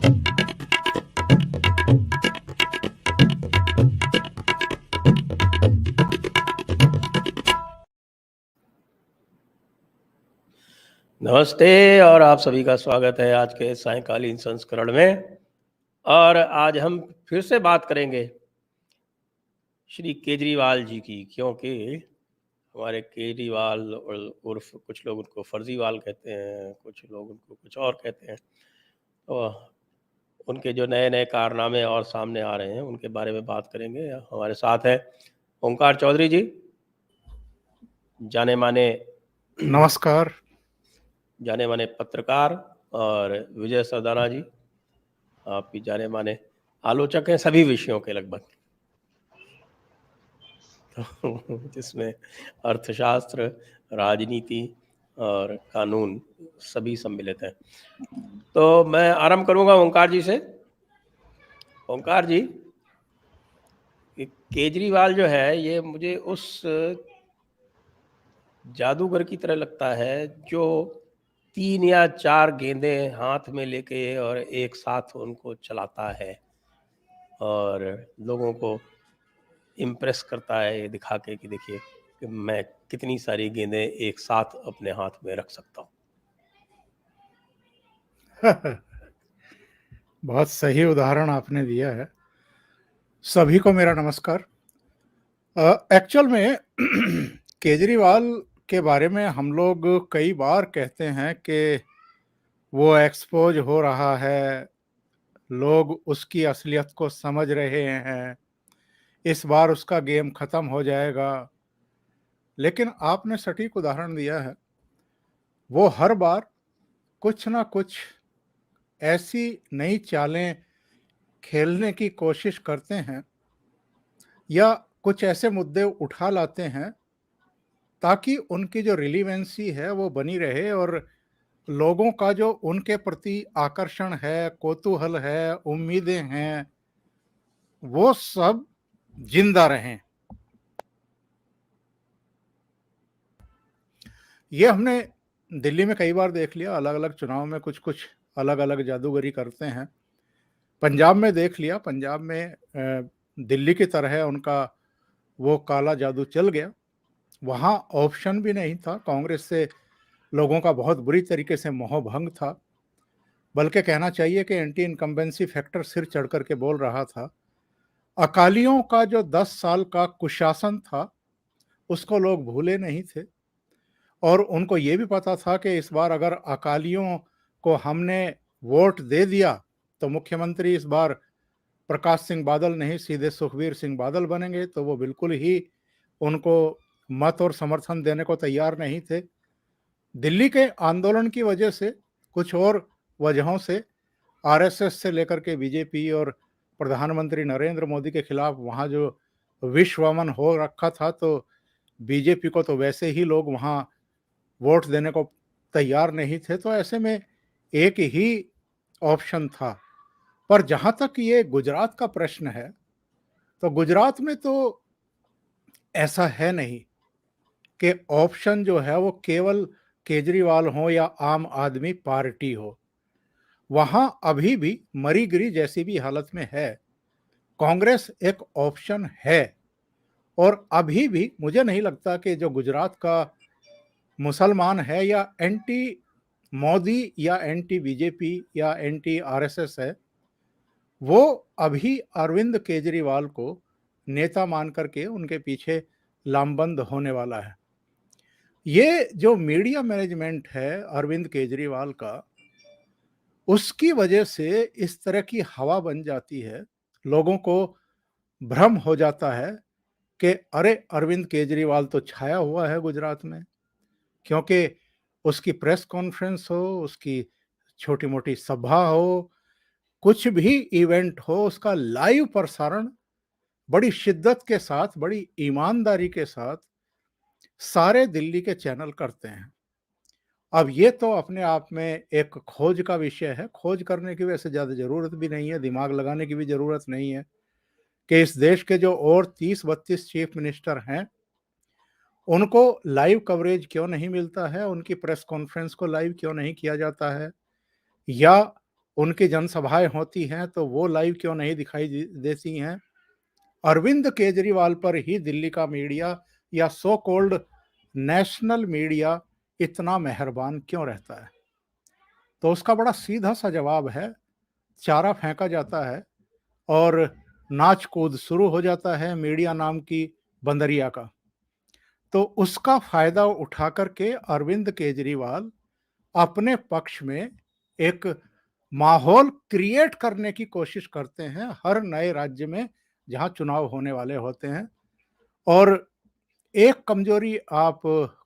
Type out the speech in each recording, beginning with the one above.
नमस्ते और आप सभी का स्वागत है आज के सायंकालीन संस्करण में। और आज हम फिर से बात करेंगे श्री केजरीवाल जी की, क्योंकि हमारे केजरीवाल उर्फ कुछ लोग उनको फर्जीवाल कहते हैं, कुछ लोग उनको कुछ और कहते हैं। तो उनके जो नए नए कारनामे और सामने आ रहे हैं उनके बारे में बात करेंगे। हमारे साथ है ओंकार चौधरी जी, जाने माने नमस्कार। जाने माने पत्रकार, और विजय सरदाना जी, आप भी जाने माने आलोचक हैं सभी विषयों के लगभग, तो जिसमें अर्थशास्त्र, राजनीति और कानून सभी सम्मिलित हैं। तो मैं आरंभ करूंगा ओंकार जी से। ओंकार जी, केजरीवाल जो है ये मुझे उस जादूगर की तरह लगता है जो 3 या 4 गेंदें हाथ में लेके और एक साथ उनको चलाता है और लोगों को इम्प्रेस करता है ये दिखा के कि देखिए कि मैं कितनी सारी गेंदें एक साथ अपने हाथ में रख सकता हूँ। बहुत सही उदाहरण आपने दिया है। सभी को मेरा नमस्कार। एक्चुअल में केजरीवाल के बारे में हम लोग कई बार कहते हैं कि वो एक्सपोज हो रहा है, लोग उसकी असलियत को समझ रहे हैं, इस बार उसका गेम खत्म हो जाएगा। लेकिन आपने सटीक उदाहरण दिया है, वो हर बार कुछ ना कुछ ऐसी नई चालें खेलने की कोशिश करते हैं या कुछ ऐसे मुद्दे उठा लाते हैं ताकि उनकी जो रिलीवेंसी है वो बनी रहे और लोगों का जो उनके प्रति आकर्षण है, कौतूहल है, उम्मीदें हैं, वो सब जिंदा रहें। ये हमने दिल्ली में कई बार देख लिया, अलग अलग चुनाव में कुछ कुछ अलग अलग जादूगरी करते हैं। पंजाब में देख लिया, पंजाब में दिल्ली की तरह उनका वो काला जादू चल गया। वहाँ ऑप्शन भी नहीं था, कांग्रेस से लोगों का बहुत बुरी तरीके से मोहभंग था, बल्कि कहना चाहिए कि एंटी इनकम्बेंसी फैक्टर सिर चढ़ करके बोल रहा था। अकालियों का जो 10 साल का कुशासन था उसको लोग भूले नहीं थे और उनको ये भी पता था कि इस बार अगर अकालियों को हमने वोट दे दिया तो मुख्यमंत्री इस बार प्रकाश सिंह बादल नहीं, सीधे सुखबीर सिंह बादल बनेंगे। तो वो बिल्कुल ही उनको मत और समर्थन देने को तैयार नहीं थे। दिल्ली के आंदोलन की वजह से, कुछ और वजहों से, आरएसएस से लेकर के बीजेपी और प्रधानमंत्री नरेंद्र मोदी के खिलाफ वहाँ जो विश्वमन हो रखा था, तो बीजेपी को तो वैसे ही लोग वहाँ वोट देने को तैयार नहीं थे। तो ऐसे में एक ही ऑप्शन था। पर जहाँ तक ये गुजरात का प्रश्न है, तो गुजरात में तो ऐसा है नहीं कि ऑप्शन जो है वो केवल केजरीवाल हो या आम आदमी पार्टी हो। वहां अभी भी मरीगिरी जैसी भी हालत में है, कांग्रेस एक ऑप्शन है। और अभी भी मुझे नहीं लगता कि जो गुजरात का मुसलमान है या एंटी मोदी या एंटी बीजेपी या एंटी आरएसएस है, वो अभी अरविंद केजरीवाल को नेता मान करके उनके पीछे लामबंद होने वाला है। ये जो मीडिया मैनेजमेंट है अरविंद केजरीवाल का, उसकी वजह से इस तरह की हवा बन जाती है, लोगों को भ्रम हो जाता है कि अरे अरविंद केजरीवाल तो छाया हुआ है गुजरात में, क्योंकि उसकी प्रेस कॉन्फ्रेंस हो, उसकी छोटी मोटी सभा हो, कुछ भी इवेंट हो, उसका लाइव प्रसारण बड़ी शिद्दत के साथ, बड़ी ईमानदारी के साथ सारे दिल्ली के चैनल करते हैं। अब ये तो अपने आप में एक खोज का विषय है। खोज करने की वैसे ज़्यादा ज़रूरत भी नहीं है, दिमाग लगाने की भी ज़रूरत नहीं है कि इस देश के जो और 30-32 चीफ मिनिस्टर हैं, उनको लाइव कवरेज क्यों नहीं मिलता है, उनकी प्रेस कॉन्फ्रेंस को लाइव क्यों नहीं किया जाता है, या उनकी जनसभाएं होती हैं तो वो लाइव क्यों नहीं दिखाई देती हैं? अरविंद केजरीवाल पर ही दिल्ली का मीडिया या सो कॉल्ड नेशनल मीडिया इतना मेहरबान क्यों रहता है? तो उसका बड़ा सीधा सा जवाब है, चारा फेंका जाता है और नाच कूद शुरू हो जाता है मीडिया नाम की बंदरिया का। तो उसका फायदा उठा करके अरविंद केजरीवाल अपने पक्ष में एक माहौल क्रिएट करने की कोशिश करते हैं हर नए राज्य में जहां चुनाव होने वाले होते हैं। और एक कमजोरी आप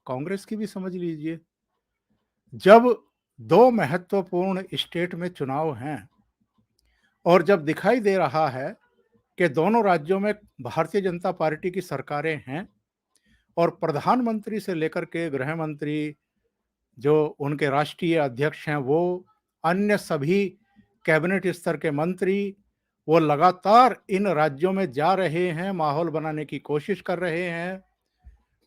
कांग्रेस की भी समझ लीजिए। जब दो महत्वपूर्ण स्टेट में चुनाव हैं और जब दिखाई दे रहा है कि दोनों राज्यों में भारतीय जनता पार्टी की सरकारें हैं और प्रधानमंत्री से लेकर के गृह मंत्री, जो उनके राष्ट्रीय अध्यक्ष हैं, वो अन्य सभी कैबिनेट स्तर के मंत्री, वो लगातार इन राज्यों में जा रहे हैं, माहौल बनाने की कोशिश कर रहे हैं,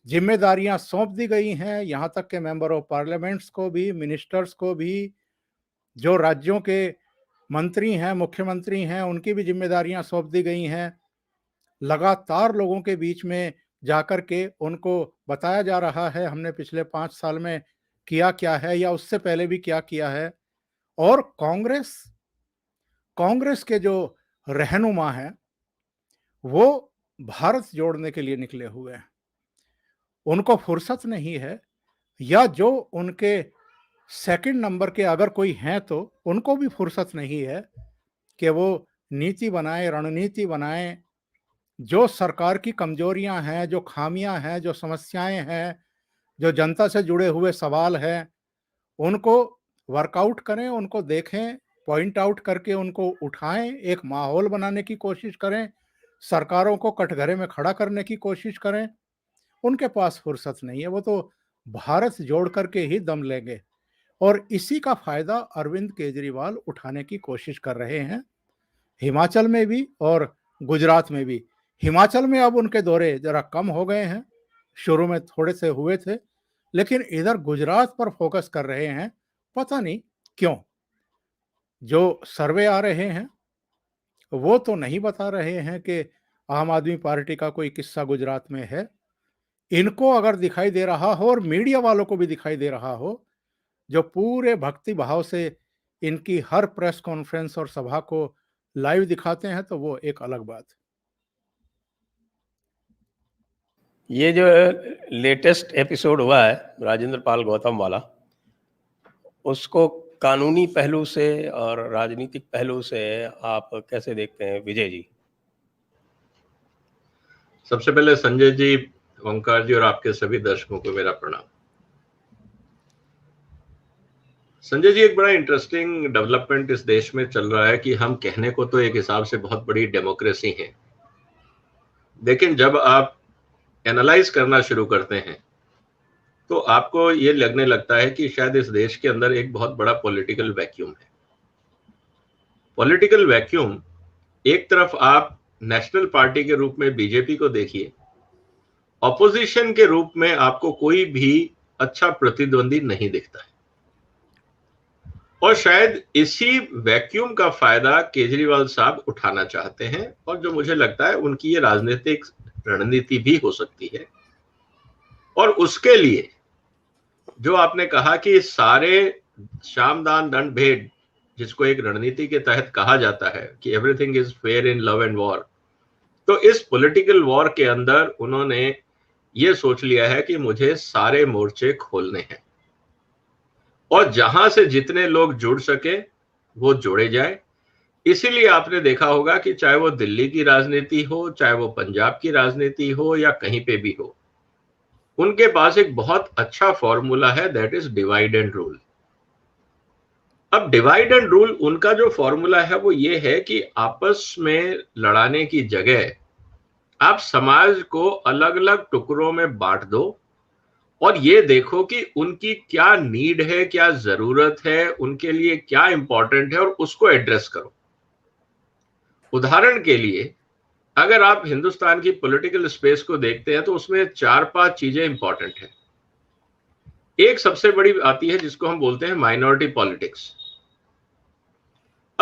जिम्मेदारियां सौंप दी गई हैं, यहां तक के मेंबर ऑफ पार्लियामेंट्स को भी, मिनिस्टर्स को भी, जो राज्यों के मंत्री हैं, मुख्यमंत्री हैं, उनकी भी जिम्मेदारियां सौंप दी गई हैं। लगातार लोगों के बीच में जाकर के उनको बताया जा रहा है हमने पिछले 5 साल में किया क्या है या उससे पहले भी क्या किया है। और कांग्रेस के जो रहनुमा हैं वो भारत जोड़ने के लिए निकले हुए हैं। उनको फुर्सत नहीं है, या जो उनके सेकंड नंबर के अगर कोई हैं तो उनको भी फुर्सत नहीं है कि वो नीति बनाएं, रणनीति बनाएं। जो सरकार की कमजोरियां हैं, जो खामियां हैं, जो समस्याएं हैं, जो जनता से जुड़े हुए सवाल हैं, उनको वर्कआउट करें, उनको देखें, पॉइंट आउट करके उनको उठाएं, एक माहौल बनाने की कोशिश करें, सरकारों को कटघरे में खड़ा करने की कोशिश करें। उनके पास फुर्सत नहीं है, वो तो भारत जोड़ करके ही दम लेंगे। और इसी का फायदा अरविंद केजरीवाल उठाने की कोशिश कर रहे हैं, हिमाचल में भी और गुजरात में भी। हिमाचल में अब उनके दौरे जरा कम हो गए हैं, शुरू में थोड़े से हुए थे, लेकिन इधर गुजरात पर फोकस कर रहे हैं, पता नहीं क्यों। जो सर्वे आ रहे हैं वो तो नहीं बता रहे हैं कि आम आदमी पार्टी का कोई किस्सा गुजरात में है। इनको अगर दिखाई दे रहा हो और मीडिया वालों को भी दिखाई दे रहा हो, जो पूरे भक्ति भाव से इनकी हर प्रेस कॉन्फ्रेंस और सभा को लाइव दिखाते हैं, तो वो एक अलग बात। ये जो लेटेस्ट एपिसोड हुआ है राजेंद्र पाल गौतम वाला, उसको कानूनी पहलू से और राजनीतिक पहलू से आप कैसे देखते हैं विजय जी? सबसे पहले संजय जी, ओंकार जी और आपके सभी दर्शकों को मेरा प्रणाम। संजय जी, एक बड़ा इंटरेस्टिंग डेवलपमेंट इस देश में चल रहा है कि हम कहने को तो एक हिसाब से बहुत बड़ी डेमोक्रेसी है, लेकिन जब आप एनालाइज करना शुरू करते हैं तो आपको ये लगने लगता है कि शायद इस देश के अंदर एक बहुत बड़ा पॉलिटिकल वैक्यूम है। पॉलिटिकल वैक्यूम, एक तरफ आप नेशनल पार्टी के रूप में बीजेपी को देखिए, ऑपोजिशन के रूप में आपको कोई भी अच्छा प्रतिद्वंदी नहीं दिखता है। और शायद इसी वैक्यूम का फायदा केजरीवाल साहब उठाना चाहते हैं, और जो मुझे लगता है उनकी ये राजनीतिक रणनीति भी हो सकती है। और उसके लिए जो आपने कहा कि सारे शाम दान दंड भेद, जिसको एक रणनीति के तहत कहा जाता है कि everything is fair in love and war, तो इस पॉलिटिकल वॉर के अंदर उन्होंने ये सोच लिया है कि मुझे सारे मोर्चे खोलने हैं और जहां से जितने लोग जुड़ सके वो जोड़े जाए। इसीलिए आपने देखा होगा कि चाहे वो दिल्ली की राजनीति हो, चाहे वो पंजाब की राजनीति हो या कहीं पे भी हो, उनके पास एक बहुत अच्छा फॉर्मूला है, that is divide and rule. अब डिवाइड एंड रूल उनका जो फॉर्मूला है वो ये है कि आपस में लड़ाने की जगह आप समाज को अलग अलग टुकड़ों में बांट दो और ये देखो कि उनकी क्या नीड है, क्या जरूरत है, उनके लिए क्या इंपॉर्टेंट है और उसको एड्रेस करो। उदाहरण के लिए अगर आप हिंदुस्तान की पॉलिटिकल स्पेस को देखते हैं तो उसमें 4-5 चीजें इंपॉर्टेंट हैं। एक सबसे बड़ी आती है जिसको हम बोलते हैं माइनॉरिटी पॉलिटिक्स।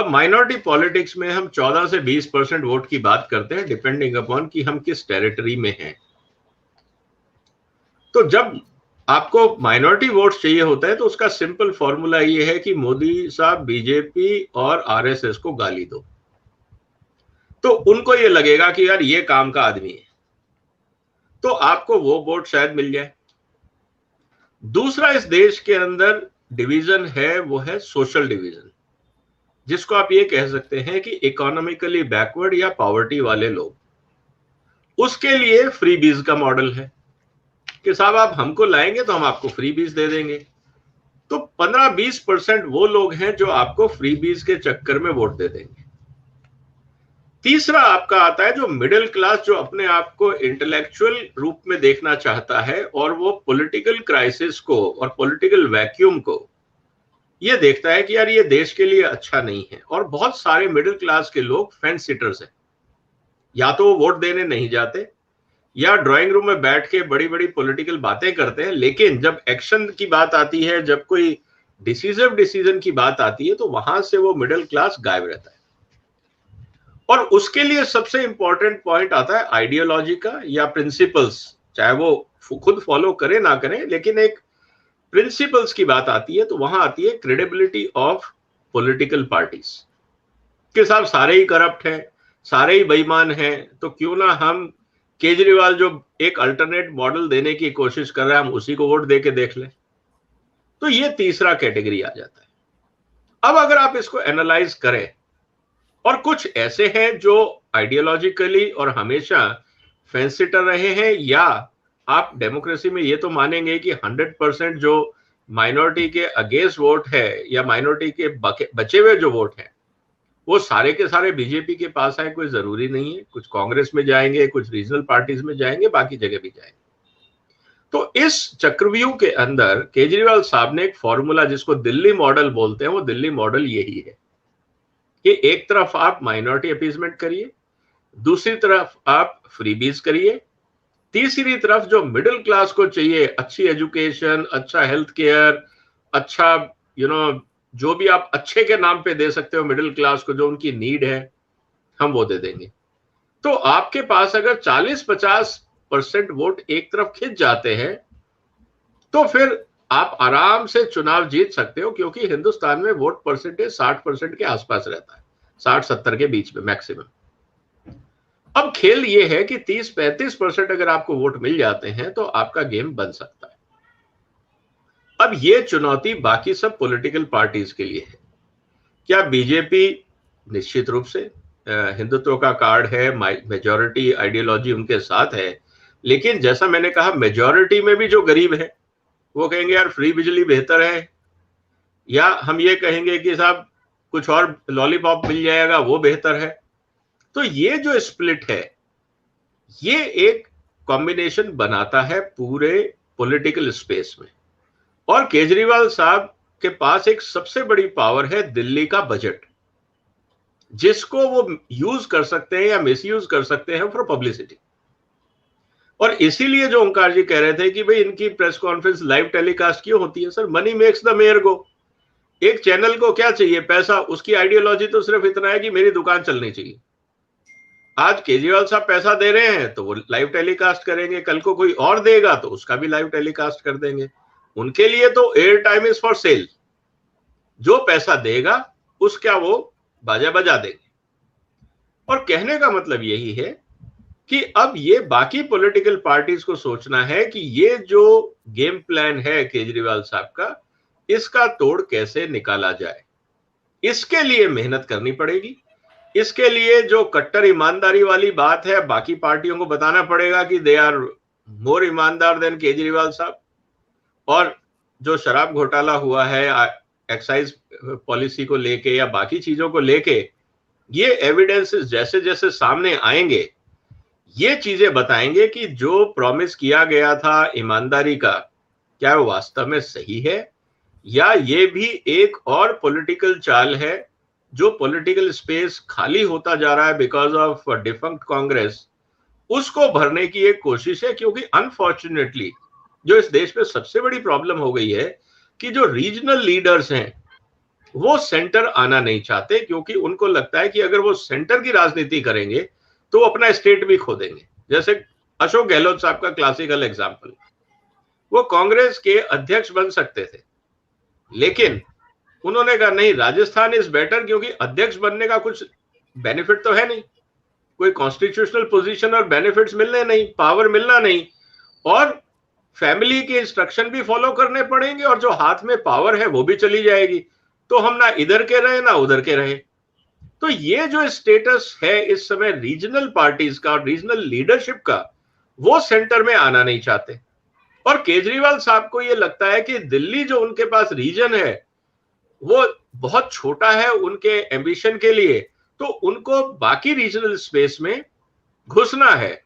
अब माइनॉरिटी पॉलिटिक्स में हम 14 से 20% वोट की बात करते हैं, डिपेंडिंग अपॉन कि हम किस टेरिटरी में हैं। तो जब आपको माइनॉरिटी वोट चाहिए होता है तो उसका सिंपल फॉर्मूला ये है कि मोदी साहब बीजेपी और आरएसएस को गाली दो, तो उनको ये लगेगा कि यार ये काम का आदमी है, तो आपको वो वोट शायद मिल जाए। दूसरा इस देश के अंदर डिवीजन है, वो है सोशल डिवीजन, जिसको आप ये कह सकते हैं कि इकोनॉमिकली बैकवर्ड या पॉवर्टी वाले लोग, उसके लिए फ्री बीज का मॉडल है कि साहब आप हमको लाएंगे तो हम आपको फ्री बीज दे देंगे। तो 15-20% वो लोग हैं जो आपको फ्री बीज के चक्कर में वोट दे देंगे। तीसरा आपका आता है जो मिडिल क्लास, जो अपने आप को इंटेलेक्चुअल रूप में देखना चाहता है और वो पॉलिटिकल क्राइसिस को और पॉलिटिकल वैक्यूम को ये देखता है कि यार ये देश के लिए अच्छा नहीं है। और बहुत सारे मिडिल क्लास के लोग फेंस सिटर्स हैं, या तो वो वोट देने नहीं जाते या ड्राइंग रूम में बैठ के बड़ी बड़ी पॉलिटिकल बातें करते हैं, लेकिन जब एक्शन की बात आती है, जब कोई डिसीजन की बात आती है, तो वहां से वो मिडिल क्लास गायब रहता है। और उसके लिए सबसे इंपॉर्टेंट पॉइंट आता है आइडियोलॉजी का या प्रिंसिपल्स, चाहे वो खुद फॉलो करे ना करे, लेकिन एक प्रिंसिपल्स की बात आती है तो वहां आती है क्रेडिबिलिटी ऑफ पॉलिटिकल पार्टीज के साथ। सारे ही करप्ट हैं, सारे ही बेईमान हैं, तो क्यों ना हम केजरीवाल जो एक अल्टरनेट मॉडल देने की कोशिश कर रहा है, हम उसी को वोट दे के देख लें। तो ये तीसरा कैटेगरी आ जाता है। अब अगर आप इसको एनालाइज करें, और कुछ ऐसे हैं जो आइडियोलॉजिकली और हमेशा फेंसिटर रहे हैं, या आप डेमोक्रेसी में ये तो मानेंगे कि 100% जो माइनॉरिटी के अगेंस्ट वोट है या माइनॉरिटी के बचे हुए जो वोट है वो सारे के सारे बीजेपी के पास आए, कोई जरूरी नहीं है। कुछ कांग्रेस में जाएंगे, कुछ रीजनल पार्टीज में जाएंगे, बाकी जगह भी जाएंगे। तो इस चक्रव्यूह के अंदर केजरीवाल साहब ने एक फॉर्मूला, जिसको दिल्ली मॉडल बोलते हैं, वो दिल्ली मॉडल यही है कि एक तरफ आप माइनॉरिटी अपीजमेंट करिए, दूसरी तरफ आप फ्रीबीज करिए, तीसरी तरफ जो मिडिल क्लास को चाहिए, अच्छी एजुकेशन, अच्छा हेल्थ केयर, अच्छा जो भी आप अच्छे के नाम पे दे सकते हो मिडिल क्लास को, जो उनकी नीड है, हम वो दे देंगे। तो आपके पास अगर 40-50% वोट एक तरफ खिंच जाते हैं तो फिर आप आराम से चुनाव जीत सकते हो, क्योंकि हिंदुस्तान में वोट परसेंटेज 60% के आसपास रहता है, 60-70 के बीच में मैक्सिमम। अब खेल ये है कि 30-35% अगर आपको वोट मिल जाते हैं तो आपका गेम बन सकता है। अब ये चुनौती बाकी सब पॉलिटिकल पार्टीज के लिए है। क्या बीजेपी निश्चित रूप से हिंदुत्व का कार्ड है, मेजॉरिटी आइडियोलॉजी उनके साथ है, लेकिन जैसा मैंने कहा मेजॉरिटी में भी जो गरीब है वो कहेंगे यार फ्री बिजली बेहतर है, या हम ये कहेंगे कि साहब कुछ और लॉलीपॉप मिल जाएगा वो बेहतर है। तो ये जो स्प्लिट है, ये एक कॉम्बिनेशन बनाता है पूरे पॉलिटिकल स्पेस में। और केजरीवाल साहब के पास एक सबसे बड़ी पावर है दिल्ली का बजट, जिसको वो यूज कर सकते हैं या मिसयूज कर सकते हैं फॉर पब्लिसिटी। और इसीलिए जो ओंकार जी कह रहे थे कि भाई इनकी प्रेस कॉन्फ्रेंस लाइव टेलीकास्ट क्यों होती है, sir money makes the mayor go. एक चैनल को क्या चाहिए? पैसा। उसकी आइडियोलॉजी तो सिर्फ इतना है कि मेरी दुकान चलनी चाहिए। आज केजरीवाल साहब पैसा दे रहे हैं तो वो लाइव टेलीकास्ट करेंगे, कल को कोई और देगा तो उसका भी लाइव टेलीकास्ट कर देंगे। उनके लिए तो air time is for sale, जो पैसा देगा उसका वो बाजा बजा देंगे। और कहने का मतलब यही है कि अब ये बाकी पॉलिटिकल पार्टीज को सोचना है कि ये जो गेम प्लान है केजरीवाल साहब का, इसका तोड़ कैसे निकाला जाए। इसके लिए मेहनत करनी पड़ेगी। इसके लिए जो कट्टर ईमानदारी वाली बात है, बाकी पार्टियों को बताना पड़ेगा कि दे आर मोर ईमानदार देन केजरीवाल साहब। और जो शराब घोटाला हुआ है, एक्साइज पॉलिसी को लेके या बाकी चीजों को लेके, ये एविडेंसेस जैसे जैसे सामने आएंगे, ये चीजें बताएंगे कि जो प्रॉमिस किया गया था ईमानदारी का, क्या वो वास्तव में सही है, या ये भी एक और पॉलिटिकल चाल है जो पॉलिटिकल स्पेस खाली होता जा रहा है बिकॉज ऑफ डिफंक्ट कांग्रेस, उसको भरने की एक कोशिश है। क्योंकि अनफॉर्चुनेटली जो इस देश में सबसे बड़ी प्रॉब्लम हो गई है कि जो रीजनल लीडर्स हैं वो सेंटर आना नहीं चाहते, क्योंकि उनको लगता है कि अगर वो सेंटर की राजनीति करेंगे तो वो अपना स्टेट भी खो देंगे। जैसे अशोक गहलोत साहब का क्लासिकल एग्जाम्पल, वो कांग्रेस के अध्यक्ष बन सकते थे, लेकिन उन्होंने कहा नहीं, राजस्थान इज बेटर, क्योंकि अध्यक्ष बनने का कुछ बेनिफिट तो है नहीं, कोई कॉन्स्टिट्यूशनल पोजीशन और बेनिफिट्स मिलने नहीं, पावर मिलना नहीं, और फैमिली के इंस्ट्रक्शन भी फॉलो करने पड़ेंगे, और जो हाथ में पावर है वो भी चली जाएगी, तो हम ना इधर के रहे ना उधर के रहे। तो ये जो स्टेटस है इस समय रीजनल पार्टीज का और रीजनल लीडरशिप का, वो सेंटर में आना नहीं चाहते। और केजरीवाल साहब को ये लगता है कि दिल्ली जो उनके पास रीजन है वो बहुत छोटा है उनके एम्बिशन के लिए, तो उनको बाकी रीजनल स्पेस में घुसना है,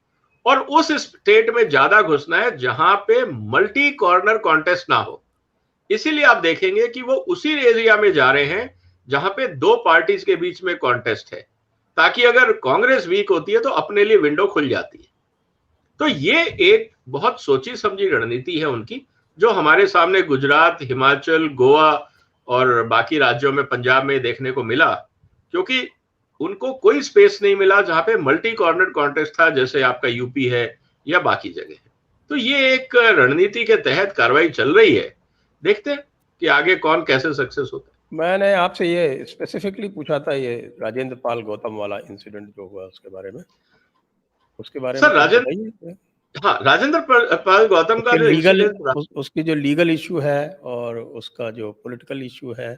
और उस स्टेट में ज्यादा घुसना है जहां पे मल्टी कॉर्नर कॉन्टेस्ट ना हो। इसीलिए आप देखेंगे कि वो उसी एरिया में जा रहे हैं जहां पे दो पार्टीज के बीच में कॉन्टेस्ट है, ताकि अगर कांग्रेस वीक होती है तो अपने लिए विंडो खुल जाती है। तो ये एक बहुत सोची समझी रणनीति है उनकी, जो हमारे सामने गुजरात, हिमाचल, गोवा और बाकी राज्यों में, पंजाब में देखने को मिला, क्योंकि उनको कोई स्पेस नहीं मिला जहां पे मल्टी कॉर्नर कॉन्टेस्ट था, जैसे आपका यूपी है या बाकी जगह है। तो ये एक रणनीति के तहत कार्रवाई चल रही है, देखते हैं कि आगे कौन कैसे सक्सेस होता है। मैंने आपसे ये स्पेसिफिकली पूछा था, ये राजेंद्र पाल गौतम वाला इंसिडेंट जो हुआ उसके बारे में सर कुछ बताइए। हाँ, राजेंद्र पाल गौतम का जो इंसिडेंट, उसकी जो लीगल इशू है और उसका जो पॉलिटिकल इशू है,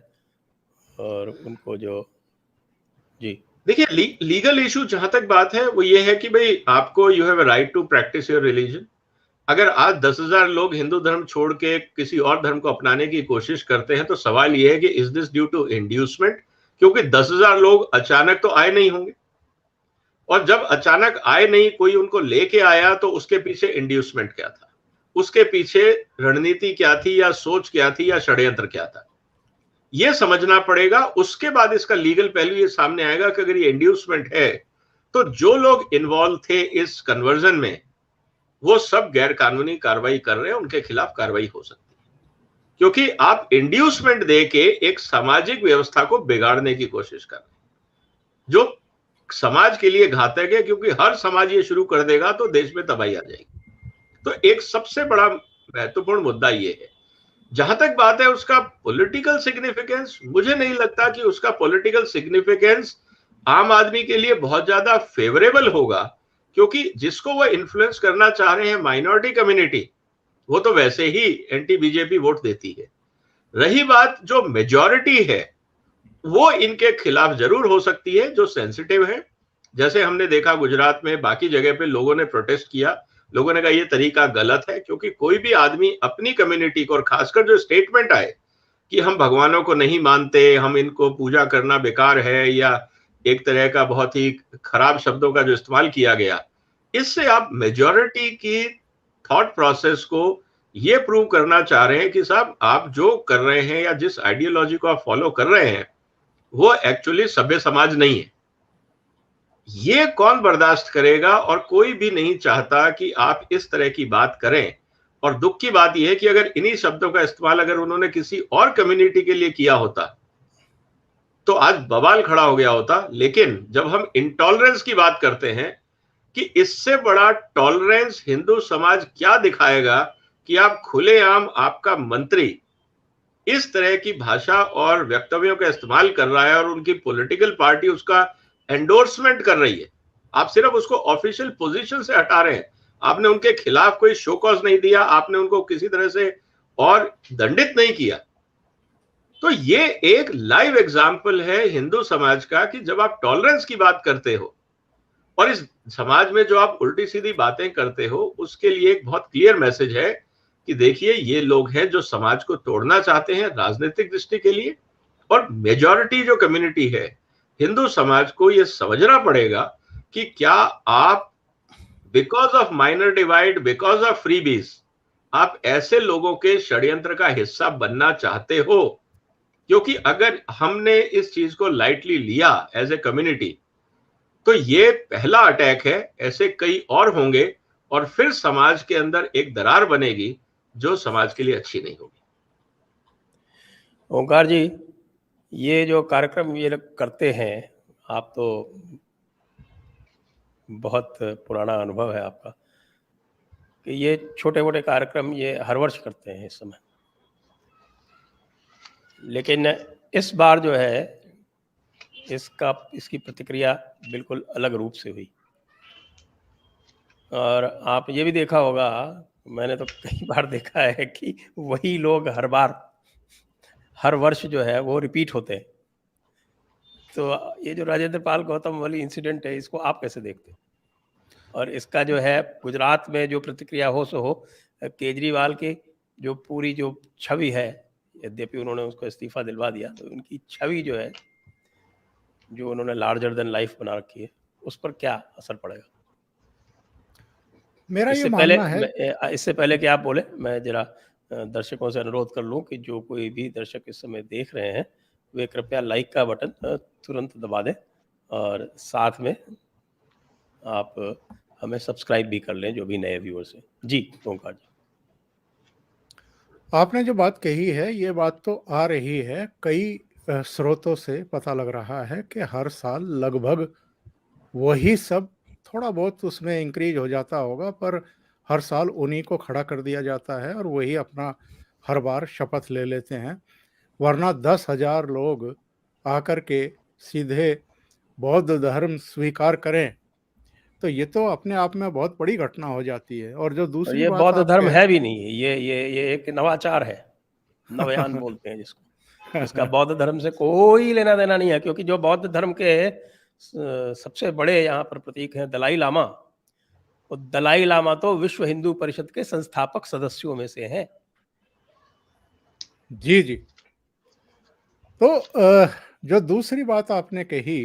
और उनको जो, जी देखिए, लीगल इशू जहां तक बात है वो ये है कि भाई आपको, you have a right to practise your religion. अगर आज 10,000 लोग हिंदू धर्म छोड़ के किसी और धर्म को अपनाने की कोशिश करते हैं, तो सवाल यह है कि is this due to inducement, क्योंकि 10,000 लोग अचानक तो आए नहीं होंगे, और जब अचानक आए नहीं, कोई उनको लेके आया, तो उसके पीछे इंड्यूसमेंट क्या था, उसके पीछे रणनीति क्या थी, या सोच क्या थी, या षड्यंत्र क्या था, ये समझना पड़ेगा। उसके बाद इसका लीगल पहलू ये सामने आएगा कि अगर ये इंड्यूसमेंट है, तो जो लोग इन्वॉल्व थे इस कन्वर्जन में, वो सब गैर कानूनी कार्रवाई कर रहे हैं, उनके खिलाफ कार्रवाई हो सकती है, क्योंकि आप इंड्यूसमेंट दे के एक सामाजिक व्यवस्था को बिगाड़ने की कोशिश कर रहे हैं, जो समाज के लिए घातक है, क्योंकि हर समाज ये शुरू कर देगा तो देश में तबाही आ जाएगी। तो एक सबसे बड़ा महत्वपूर्ण मुद्दा ये है। जहां तक बात है उसका पॉलिटिकल सिग्निफिकेंस, मुझे नहीं लगता कि उसका पॉलिटिकल सिग्निफिकेंस आम आदमी के लिए बहुत ज्यादा फेवरेबल होगा, क्योंकि जिसको वो इन्फ्लुएंस करना चाह रहे हैं, माइनॉरिटी कम्युनिटी, वो तो वैसे ही एंटी बीजेपी वोट देती है। रही बात जो मेजॉरिटी है, वो इनके खिलाफ जरूर हो सकती है, जो सेंसिटिव है। जैसे हमने देखा गुजरात में, बाकी जगह पे लोगों ने प्रोटेस्ट किया, लोगों ने कहा ये तरीका गलत है, क्योंकि कोई भी आदमी अपनी कम्युनिटी को, और खासकर जो स्टेटमेंट आए कि हम भगवानों को नहीं मानते, हम इनको पूजा करना बेकार है, या एक तरह का बहुत ही खराब शब्दों का जो इस्तेमाल किया गया, इससे आप मेजॉरिटी की थॉट प्रोसेस को ये प्रूव करना चाह रहे हैं कि साहब आप जो कर रहे हैं या जिस आइडियोलॉजी को आप फॉलो कर रहे हैं वो एक्चुअली सभ्य समाज नहीं है। ये कौन बर्दाश्त करेगा, और कोई भी नहीं चाहता कि आप इस तरह की बात करें। और दुख की बात यह है कि अगर इन्हीं शब्दों का इस्तेमाल अगर उन्होंने किसी और कम्युनिटी के लिए किया होता तो आज बवाल खड़ा हो गया होता। लेकिन जब हम इंटॉलरेंस की बात करते हैं कि इससे बड़ा टॉलरेंस हिंदू समाज क्या दिखाएगा कि आप खुलेआम, आपका मंत्री इस तरह की भाषा और वक्तव्यों का इस्तेमाल कर रहा है और उनकी पॉलिटिकल पार्टी उसका एंडोर्समेंट कर रही है, आप सिर्फ उसको ऑफिशियल पोजीशन से हटा रहे हैं, आपने उनके खिलाफ कोई शो कॉज नहीं दिया, आपने उनको किसी तरह से और दंडित नहीं किया। तो ये एक लाइव एग्जाम्पल है हिंदू समाज का कि जब आप टॉलरेंस की बात करते हो और इस समाज में जो आप उल्टी सीधी बातें करते हो, उसके लिए एक बहुत क्लियर मैसेज है कि देखिए ये लोग हैं जो समाज को तोड़ना चाहते हैं राजनीतिक दृष्टि के लिए। और मेजॉरिटी जो कम्युनिटी है हिंदू समाज को ये समझना पड़ेगा कि क्या आप because of minor divide, because of freebies, आप ऐसे लोगों के षड्यंत्र का हिस्सा बनना चाहते हो। क्योंकि अगर हमने इस चीज को लाइटली लिया एज ए कम्युनिटी तो ये पहला अटैक है, ऐसे कई और होंगे और फिर समाज के अंदर एक दरार बनेगी जो समाज के लिए अच्छी नहीं होगी। ओंकार जी, ये जो कार्यक्रम ये लोग करते हैं, आप तो बहुत पुराना अनुभव है आपका कि ये छोटे-मोटे कार्यक्रम ये हर वर्ष करते हैं इस समय। लेकिन इस बार जो है इसकी प्रतिक्रिया बिल्कुल अलग रूप से हुई। और आप ये भी देखा होगा, मैंने तो कई बार देखा है कि वही लोग हर वर्ष जो है वो रिपीट होते हैं। तो ये जो राजेंद्र पाल गौतम वाली इंसिडेंट है, इसको आप कैसे देखते हैं? और इसका जो है गुजरात में जो प्रतिक्रिया हो सो हो, केजरीवाल की जो पूरी जो छवि है, यद्यपि उन्होंने उसको इस्तीफा दिलवा दिया, तो उनकी छवि जो है, जो उन्होंने लार्जर देन लाइफ बना रखी है, उस पर क्या असर पड़ेगा? मेरा ये मानना है। इससे पहले कि आप बोले, मैं जरा दर्शकों से अनुरोध कर लूं कि जो कोई भी दर्शक इस समय देख रहे हैं, वे कृपया लाइक का बटन तुरंत दबा दें और साथ में आप हमें सब्सक्राइब भी कर लें, जो भी नए व्यूअर्स हैं। जी, ओंकार जी। आपने जो बात कही है, ये बात तो आ रही है, कई स्रोतों से पता लग रहा है कि हर साल लगभग वही सब, थोड़ा बहुत उसमें इंक्रीज हो जाता होगा, पर हर साल उन्हीं को खड़ा कर दिया जाता है और वही अपना हर बार शपथ ले लेते हैं। वरना 10,000 लोग आकर के सीधे बौद्ध धर्म स्वीकार करें, तो ये तो अपने आप में बहुत बड़ी घटना हो जाती है। और जो और दूसरी ये बात बौद्ध आप धर्म कह है भी नहीं है, ये एक नवाचार है, नवयान बोलते हैं जिसको। इसका बौद्ध धर्म से कोई लेना देना नहीं है, क्योंकि जो बौद्ध धर्म के सबसे बड़े यहाँ पर प्रतीक हैं दलाई लामा, और दलाई लामा तो विश्व हिंदू परिषद के संस्थापक सदस्यों में से हैं। जी जी। तो जो दूसरी बात आपने कही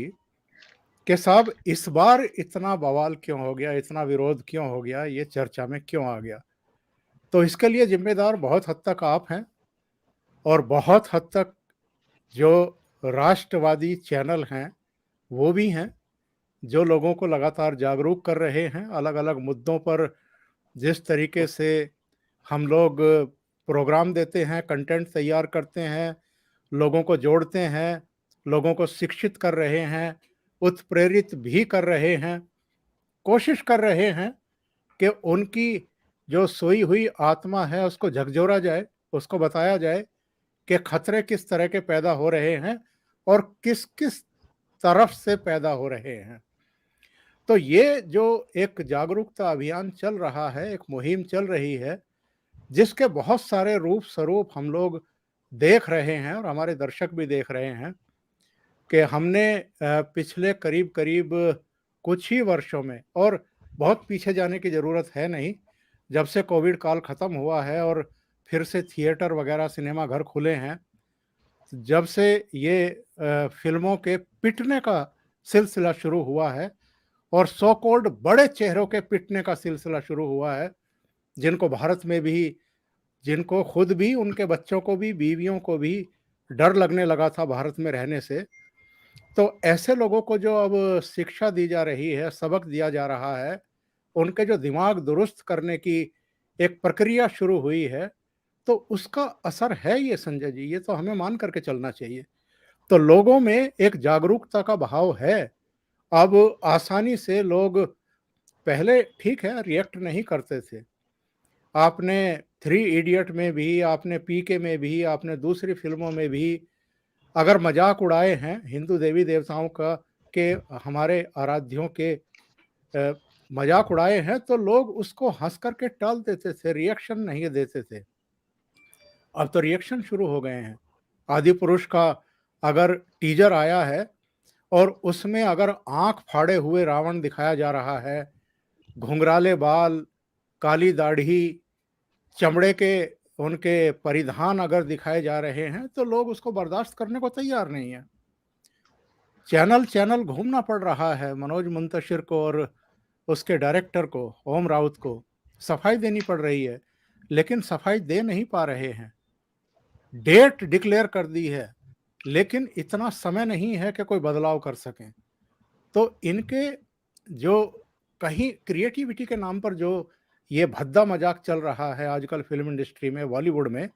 कि साहब इस बार इतना बवाल क्यों हो गया, इतना विरोध क्यों हो गया, ये चर्चा में क्यों आ गया, तो इसके लिए जिम्मेदार बहुत हद तक आप हैं और बहुत हद तक जो राष्ट्रवादी चैनल हैं वो भी हैं, जो लोगों को लगातार जागरूक कर रहे हैं अलग अलग मुद्दों पर। जिस तरीके से हम लोग प्रोग्राम देते हैं, कंटेंट तैयार करते हैं, लोगों को जोड़ते हैं, लोगों को शिक्षित कर रहे हैं, उत्प्रेरित भी कर रहे हैं, कोशिश कर रहे हैं कि उनकी जो सोई हुई आत्मा है उसको झकझोरा जाए, उसको बताया जाए कि खतरे किस तरह के पैदा हो रहे हैं और किस किस तरफ से पैदा हो रहे हैं। तो ये जो एक जागरूकता अभियान चल रहा है, एक मुहिम चल रही है, जिसके बहुत सारे रूप स्वरूप हम लोग देख रहे हैं और हमारे दर्शक भी देख रहे हैं कि हमने पिछले करीब करीब कुछ ही वर्षों में, और बहुत पीछे जाने की ज़रूरत है नहीं, जब से कोविड काल ख़त्म हुआ है और फिर से थिएटर वगैरह सिनेमा घर खुले हैं, जब से ये फिल्मों के पिटने का सिलसिला शुरू हुआ है और सो कॉल्ड बड़े चेहरों के पिटने का सिलसिला शुरू हुआ है, जिनको भारत में भी, जिनको खुद भी, उनके बच्चों को भी, बीवियों को भी डर लगने लगा था भारत में रहने से, तो ऐसे लोगों को जो अब शिक्षा दी जा रही है, सबक दिया जा रहा है, उनके जो दिमाग दुरुस्त करने की एक प्रक्रिया शुरू हुई है, तो उसका असर है ये संजय जी, ये तो हमें मान करके चलना चाहिए। तो लोगों में एक जागरूकता का भाव है। अब आसानी से लोग, पहले ठीक है रिएक्ट नहीं करते थे, आपने थ्री इडियट में भी, आपने पीके में भी, आपने दूसरी फिल्मों में भी अगर मजाक उड़ाए हैं हिंदू देवी देवताओं का, के हमारे आराध्यों के मजाक उड़ाए हैं, तो लोग उसको हंस करके टाल देते थे, रिएक्शन नहीं देते थे। अब तो रिएक्शन शुरू हो गए हैं। आदि पुरुष का अगर टीजर आया है और उसमें अगर आंख फाड़े हुए रावण दिखाया जा रहा है, घुंघराले बाल, काली दाढ़ी, चमड़े के उनके परिधान अगर दिखाए जा रहे हैं, तो लोग उसको बर्दाश्त करने को तैयार नहीं है। चैनल चैनल घूमना पड़ रहा है मनोज मुंतशिर को और उसके डायरेक्टर को, ओम राउत को सफाई देनी पड़ रही है, लेकिन सफाई दे नहीं पा रहे हैं। डेट डिक्लेयर कर दी है, लेकिन इतना समय नहीं है कि कोई बदलाव कर सकें। तो इनके जो कहीं क्रिएटिविटी के नाम पर जो ये भद्दा मजाक चल रहा है आजकल फिल्म इंडस्ट्री में, बॉलीवुड में,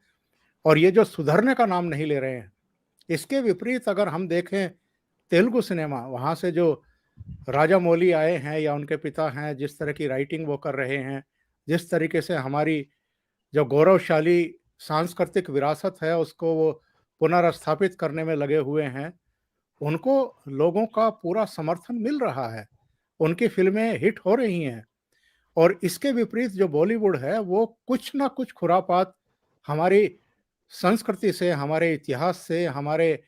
और ये जो सुधरने का नाम नहीं ले रहे हैं, इसके विपरीत अगर हम देखें तेलुगु सिनेमा, वहाँ से जो राजामौली आए हैं या उनके पिता हैं, जिस तरह की राइटिंग वो कर रहे हैं, जिस तरीके से हमारी जो गौरवशाली सांस्कृतिक विरासत है उसको वो पुनर्स्थापित करने में लगे हुए हैं, उनको लोगों का पूरा समर्थन मिल रहा है, उनकी फिल्में हिट हो रही हैं। और इसके विपरीत जो बॉलीवुड है वो कुछ ना कुछ खुरापात हमारी संस्कृति से, हमारे इतिहास से, हमारे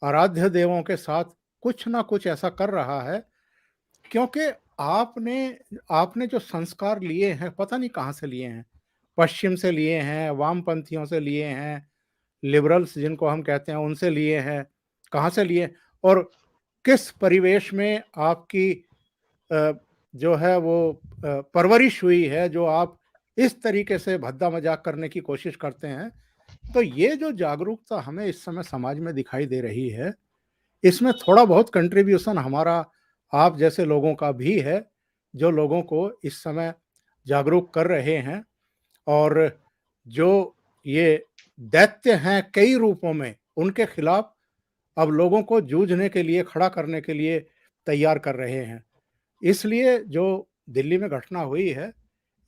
आराध्य देवों के साथ कुछ ना कुछ ऐसा कर रहा है, क्योंकि आपने आपने जो संस्कार लिए हैं पता नहीं कहाँ से लिए हैं। पश्चिम से लिए हैं, वामपंथियों से लिए हैं, लिबरल्स जिनको हम कहते हैं उनसे लिए हैं, कहाँ से लिए और किस परिवेश में आपकी जो है वो परवरिश हुई है, जो आप इस तरीके से भद्दा मजाक करने की कोशिश करते हैं। तो ये जो जागरूकता हमें इस समय समाज में दिखाई दे रही है, इसमें थोड़ा बहुत कंट्रीब्यूशन हमारा, आप जैसे लोगों का भी है, जो लोगों को इस समय जागरूक कर रहे हैं। और जो ये दैत्य हैं कई रूपों में, उनके खिलाफ अब लोगों को जूझने के लिए, खड़ा करने के लिए तैयार कर रहे हैं। इसलिए जो दिल्ली में घटना हुई है,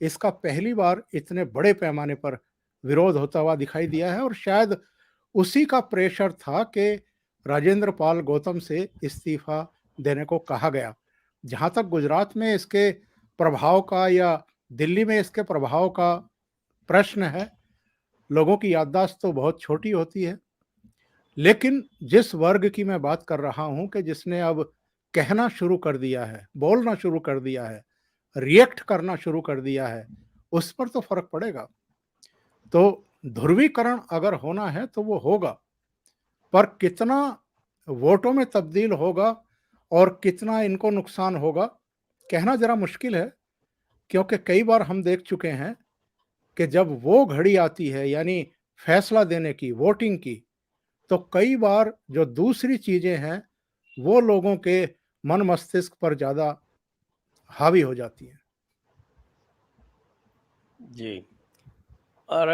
इसका पहली बार इतने बड़े पैमाने पर विरोध होता हुआ दिखाई दिया है और शायद उसी का प्रेशर था कि राजेंद्र पाल गौतम से इस्तीफा देने को कहा गया। जहाँ तक गुजरात में इसके प्रभाव का या दिल्ली में इसके प्रभाव का प्रश्न है, लोगों की याददाश्त तो बहुत छोटी होती है, लेकिन जिस वर्ग की मैं बात कर रहा हूं कि जिसने अब कहना शुरू कर दिया है, बोलना शुरू कर दिया है, रिएक्ट करना शुरू कर दिया है, उस पर तो फर्क पड़ेगा। तो ध्रुवीकरण अगर होना है तो वो होगा, पर कितना वोटों में तब्दील होगा और कितना इनको नुकसान होगा, कहना जरा मुश्किल है। क्योंकि कई बार हम देख चुके हैं कि जब वो घड़ी आती है, यानी फैसला देने की, वोटिंग की, तो कई बार जो दूसरी चीजें हैं वो लोगों के मन मस्तिष्क पर ज्यादा हावी हो जाती हैं। जी। और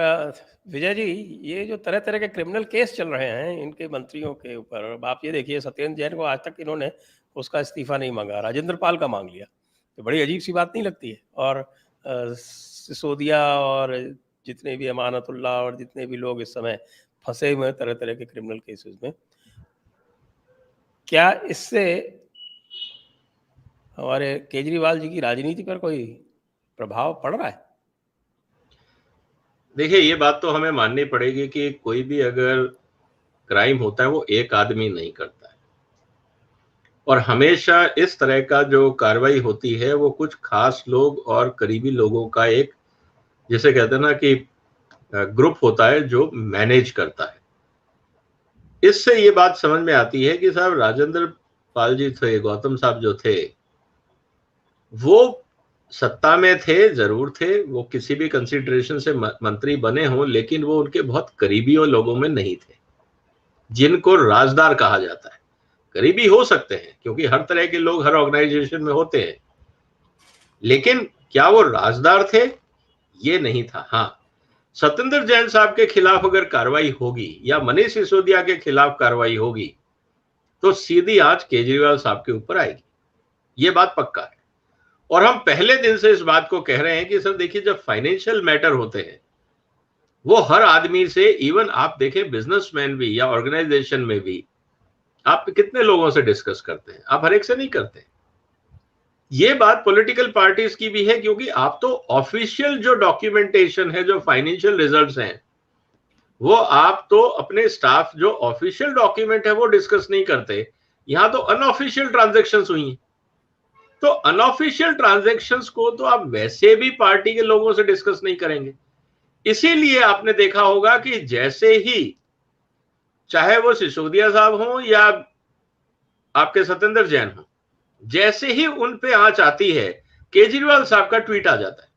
विजय जी, ये जो तरह तरह के क्रिमिनल केस चल रहे हैं इनके मंत्रियों के ऊपर, अब आप ये देखिए, सत्येंद्र जैन को आज तक इन्होंने उसका इस्तीफा नहीं मांगा, राजेंद्र पाल का मांग लिया। तो बड़ी अजीब सी बात नहीं लगती है? और सिसोदिया और जितने भी अमानतुल्लाह और जितने भी लोग इस समय फंसे हुए हैं तरह तरह के क्रिमिनल केसेस में, क्या इससे हमारे केजरीवाल जी की राजनीति पर कोई प्रभाव पड़ रहा है? देखिए, ये बात तो हमें माननी पड़ेगी कि कोई भी अगर क्राइम होता है वो एक आदमी नहीं करता है, और हमेशा इस तरह का जो कार्रवाई होती है वो कुछ खास लोग और करीबी लोगों का एक, जिसे कहते हैं ना कि ग्रुप होता है जो मैनेज करता है। इससे ये बात समझ में आती है कि साहब राजेंद्र पाल जी थे, गौतम साहब जो थे, वो सत्ता में थे, जरूर थे, वो किसी भी कंसिडरेशन से मंत्री बने हों, लेकिन वो उनके बहुत करीबी और लोगों में नहीं थे, जिनको राजदार कहा जाता है। करीबी हो सकते हैं क्योंकि हर तरह के लोग हर ऑर्गेनाइजेशन में होते हैं, लेकिन क्या वो राजदार थे? ये नहीं था। हाँ, सत्येंद्र जैन साहब के खिलाफ अगर कार्रवाई होगी या मनीष सिसोदिया के खिलाफ कार्रवाई होगी तो सीधी आंच केजरीवाल साहब के ऊपर आएगी, ये बात पक्का है। और हम पहले दिन से इस बात को कह रहे हैं कि सर देखिए, जब फाइनेंशियल मैटर होते हैं वो हर आदमी से, इवन आप देखें बिजनेसमैन भी या ऑर्गेनाइजेशन में भी, आप कितने लोगों से डिस्कस करते हैं? आप हर एक से नहीं करते। ये बात पॉलिटिकल पार्टीज की भी है, क्योंकि आप तो ऑफिशियल जो डॉक्यूमेंटेशन है, जो फाइनेंशियल रिजल्ट्स हैं, वो आप तो अपने स्टाफ, जो ऑफिशियल डॉक्यूमेंट है वो डिस्कस नहीं करते। यहां तो अनऑफिशियल ट्रांजैक्शंस हुई हैं, तो अनऑफिशियल ट्रांजैक्शंस को तो आप वैसे भी पार्टी के लोगों से डिस्कस नहीं करेंगे। इसीलिए आपने देखा होगा कि जैसे ही, चाहे वो सिसोदिया साहब हों या आपके सत्येंद्र जैन हों, जैसे ही उन पे आंच आती है, केजरीवाल साहब का ट्वीट आ जाता है,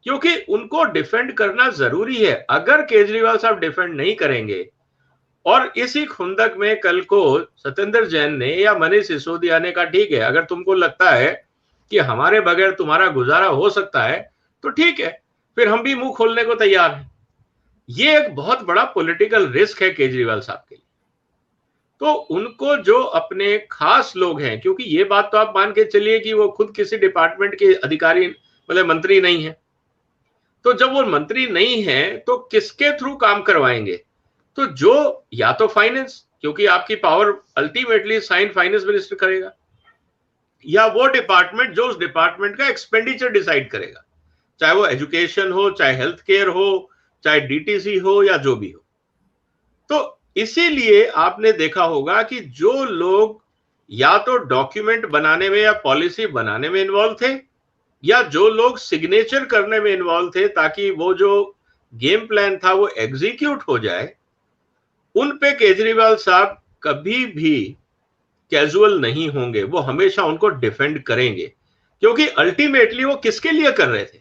क्योंकि उनको डिफेंड करना जरूरी है। अगर केजरीवाल साहब डिफेंड नहीं करेंगे, और इसी खुंदक में कल को सत्येंद्र जैन ने या मनीष सिसोदिया ने कहा, ठीक है, अगर तुमको लगता है कि हमारे बगैर तुम्हारा गुजारा हो सकता है तो ठीक है, फिर हम भी मुंह खोलने को तैयार हैं। ये एक बहुत बड़ा पॉलिटिकल रिस्क है केजरीवाल साहब के लिए। तो उनको जो अपने खास लोग हैं, क्योंकि ये बात तो आप मान के चलिए कि वो खुद किसी डिपार्टमेंट के अधिकारी मतलब मंत्री नहीं है, तो जब वो मंत्री नहीं है तो किसके थ्रू काम करवाएंगे? तो जो या तो फाइनेंस, क्योंकि आपकी power ultimately sign finance minister करेगा, या वो डिपार्टमेंट जो उस डिपार्टमेंट का एक्सपेंडिचर डिसाइड करेगा, चाहे वो एजुकेशन हो, चाहे हेल्थ केयर हो, चाहे डीटीसी हो, या जो भी हो। तो इसीलिए आपने देखा होगा कि जो लोग या तो डॉक्यूमेंट बनाने में या पॉलिसी बनाने में इन्वॉल्व थे, या जो लोग सिग्नेचर करने में इन्वॉल्व थे ताकि वो जो गेम प्लान था वो एग्जीक्यूट हो जाए, उन पे केजरीवाल साहब कभी भी कैजुअल नहीं होंगे। वो हमेशा उनको डिफेंड करेंगे, क्योंकि अल्टीमेटली वो किसके लिए कर रहे थे?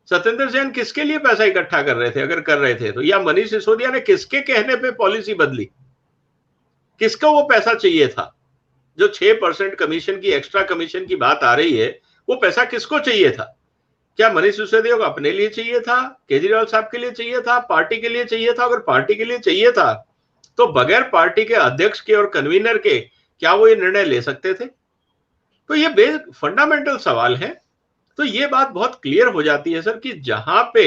सत्येंद्र जैन किसके लिए पैसा इकट्ठा कर रहे थे अगर कर रहे थे तो? या मनीष सिसोदिया ने किसके कहने पे पॉलिसी बदली? किसको वो पैसा चाहिए था? जो 6% कमीशन की, एक्स्ट्रा कमीशन की बात आ रही है, वो पैसा किसको चाहिए था? क्या मनीष सिसोदिया को अपने लिए चाहिए था? केजरीवाल साहब के लिए चाहिए था? पार्टी के लिए चाहिए था? अगर पार्टी के लिए चाहिए था तो बगैर पार्टी के अध्यक्ष के और कन्वीनर के क्या वो ये निर्णय ले सकते थे? तो ये फंडामेंटल सवाल है। तो ये बात बहुत क्लियर हो जाती है सर कि जहां पे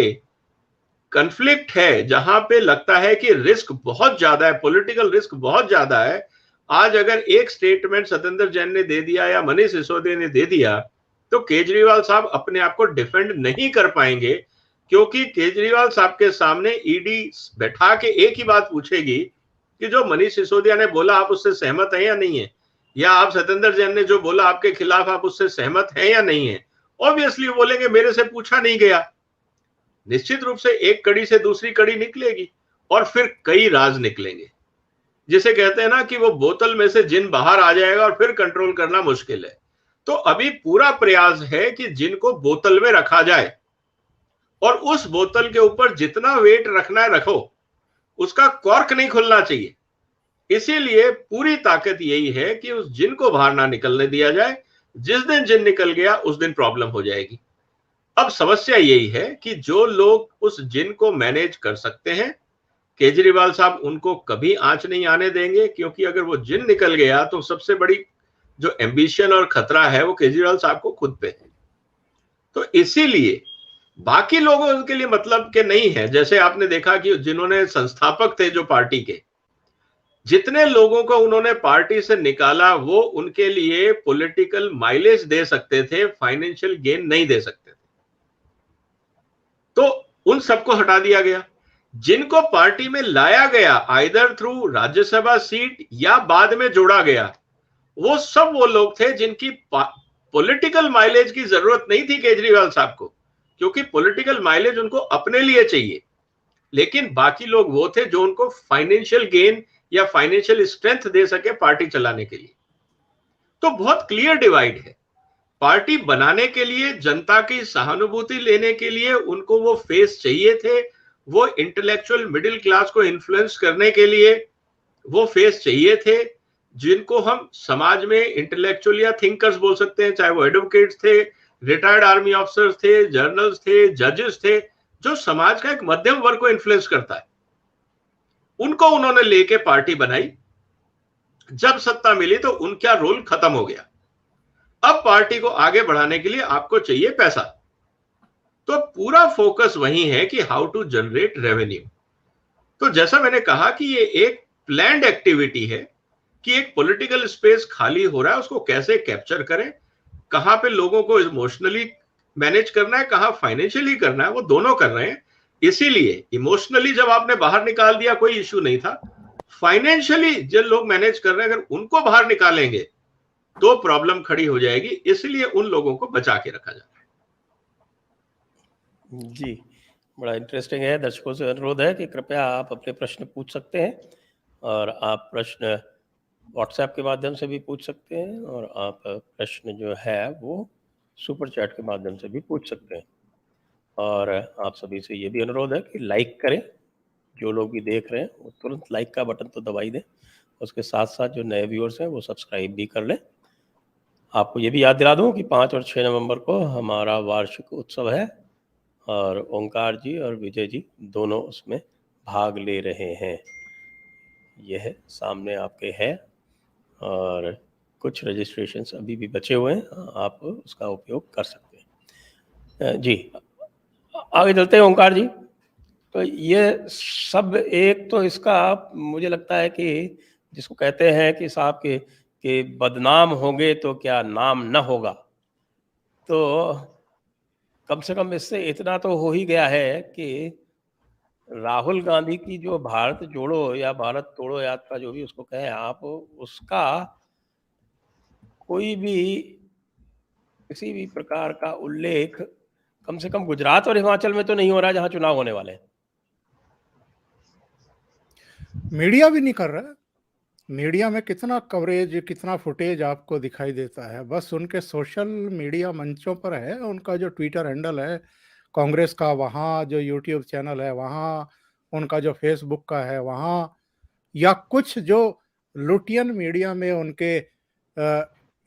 कन्फ्लिक्ट है, जहां पे लगता है कि रिस्क बहुत ज्यादा है, पॉलिटिकल रिस्क बहुत ज्यादा है, आज अगर एक स्टेटमेंट सत्येंद्र जैन ने दे दिया या मनीष सिसोदिया ने दे दिया तो केजरीवाल साहब अपने आप को डिफेंड नहीं कर पाएंगे, क्योंकि केजरीवाल साहब के सामने ईडी बैठा के एक ही बात पूछेगी कि जो मनीष सिसोदिया ने बोला आप उससे सहमत हैं या नहीं है, या आप सत्येंद्र जैन ने जो बोला आपके खिलाफ आप उससे सहमत हैं या नहीं है। ऑब्वियसली बोलेंगे मेरे से पूछा नहीं गया। निश्चित रूप से एक कड़ी से दूसरी कड़ी निकलेगी और फिर कई राज निकलेंगे, जिसे कहते हैं ना कि वो बोतल में से जिन बाहर आ जाएगा और फिर कंट्रोल करना मुश्किल है। तो अभी पूरा प्रयास है कि जिन को बोतल में रखा जाए और उस बोतल के ऊपर जितना वेट रखना है रखो, उसका कॉर्क नहीं खुलना चाहिए। इसीलिए पूरी ताकत यही है कि उस जिन को बाहर ना निकलने दिया जाए। जिस दिन जिन निकल गया उस दिन प्रॉब्लम हो जाएगी। अब समस्या यही है कि जो लोग उस जिन को मैनेज कर सकते हैं, केजरीवाल साहब उनको कभी आंच नहीं आने देंगे, क्योंकि अगर वो जिन निकल गया तो सबसे बड़ी जो एम्बिशन और खतरा है वो केजरीवाल साहब को खुद पे है। तो इसीलिए बाकी लोगों के लिए मतलब के नहीं है। जैसे आपने देखा कि जिन्होंने संस्थापक थे जो पार्टी के, जितने लोगों को उन्होंने पार्टी से निकाला वो उनके लिए पॉलिटिकल माइलेज दे सकते थे, फाइनेंशियल गेन नहीं दे सकते थे, तो उन सबको हटा दिया गया। जिनको पार्टी में लाया गया आइदर थ्रू राज्यसभा सीट या बाद में जोड़ा गया, वो सब वो लोग थे जिनकी पॉलिटिकल माइलेज की जरूरत नहीं थी केजरीवाल साहब को, क्योंकि पॉलिटिकल माइलेज उनको अपने लिए चाहिए। लेकिन बाकी लोग वो थे जो उनको फाइनेंशियल गेन या फाइनेंशियल स्ट्रेंथ दे सके पार्टी चलाने के लिए। तो बहुत क्लियर डिवाइड है। पार्टी बनाने के लिए, जनता की सहानुभूति लेने के लिए उनको वो फेस चाहिए थे, वो इंटेलेक्चुअल मिडिल क्लास को इन्फ्लुएंस करने के लिए वो फेस चाहिए थे, जिनको हम समाज में इंटेलेक्चुअल या थिंकर्स बोल सकते हैं, चाहे वो एडवोकेट्स थे, रिटायर्ड आर्मी ऑफिसर्स थे, जर्नल्स थे, जजेस थे, जो समाज का एक मध्यम वर्ग को इन्फ्लुएंस करता है। उनको उन्होंने लेके पार्टी बनाई। जब सत्ता मिली तो उनका रोल खत्म हो गया। अब पार्टी को आगे बढ़ाने के लिए आपको चाहिए पैसा, तो पूरा फोकस वही है कि हाउ टू जनरेट रेवेन्यू। तो जैसा मैंने कहा कि ये एक प्लान्ड एक्टिविटी है कि एक पॉलिटिकल स्पेस खाली हो रहा है, उसको कैसे कैप्चर करें, कहां पे लोगों को इमोशनली मैनेज करना है, कहां फाइनेंशियली करना है, वो दोनों कर रहे हैं। इसीलिए इमोशनली जब आपने बाहर निकाल दिया कोई इश्यू नहीं था, फाइनेंशियली जो लोग मैनेज कर रहे हैं अगर उनको बाहर निकालेंगे तो प्रॉब्लम खड़ी हो जाएगी। इसलिए उन लोगों को बचा के रखा जाता है। जी, बड़ा इंटरेस्टिंग है। दर्शकों से अनुरोध है कि कृपया आप अपने प्रश्न पूछ सकते हैं, और आप प्रश्न व्हाट्सएप के माध्यम से भी पूछ सकते हैं, और आप प्रश्न जो है वो सुपर चैट के माध्यम से भी पूछ सकते हैं। और आप सभी से ये भी अनुरोध है कि लाइक करें। जो लोग भी देख रहे हैं वो तुरंत लाइक का बटन तो दबा ही दें। उसके साथ साथ जो नए व्यूअर्स हैं वो सब्सक्राइब भी कर लें। आपको ये भी याद दिला दूं कि 5 और 6 नवंबर को हमारा वार्षिक उत्सव है, और ओंकार जी और विजय जी दोनों उसमें भाग ले रहे हैं। यह सामने आपके है और कुछ रजिस्ट्रेशंस अभी भी बचे हुए हैं, आप उसका उपयोग कर सकते हैं। जी, आगे चलते हैं ओंकार जी। तो ये सब एक तो इसका मुझे लगता है कि जिसको कहते हैं कि साहब कि बदनाम होंगे तो क्या नाम न होगा, तो कम से कम इससे इतना तो हो ही गया है कि राहुल गांधी की जो भारत जोड़ो या भारत तोड़ो यात्रा जो भी उसको कहें आप, उसका कोई भी किसी भी प्रकार का उल्लेख कम से कम गुजरात और हिमाचल में तो नहीं हो रहा जहां चुनाव होने वाले हैं। मीडिया भी नहीं कर रहा है। मीडिया में कितना कवरेज, कितना फुटेज आपको दिखाई देता है, बस उनके सोशल मीडिया मंचों पर है। उनका जो ट्विटर हैंडल है कांग्रेस का, वहाँ जो यूट्यूब चैनल है वहाँ, उनका जो फेसबुक का है वहाँ, या कुछ जो लुटियन मीडिया में उनके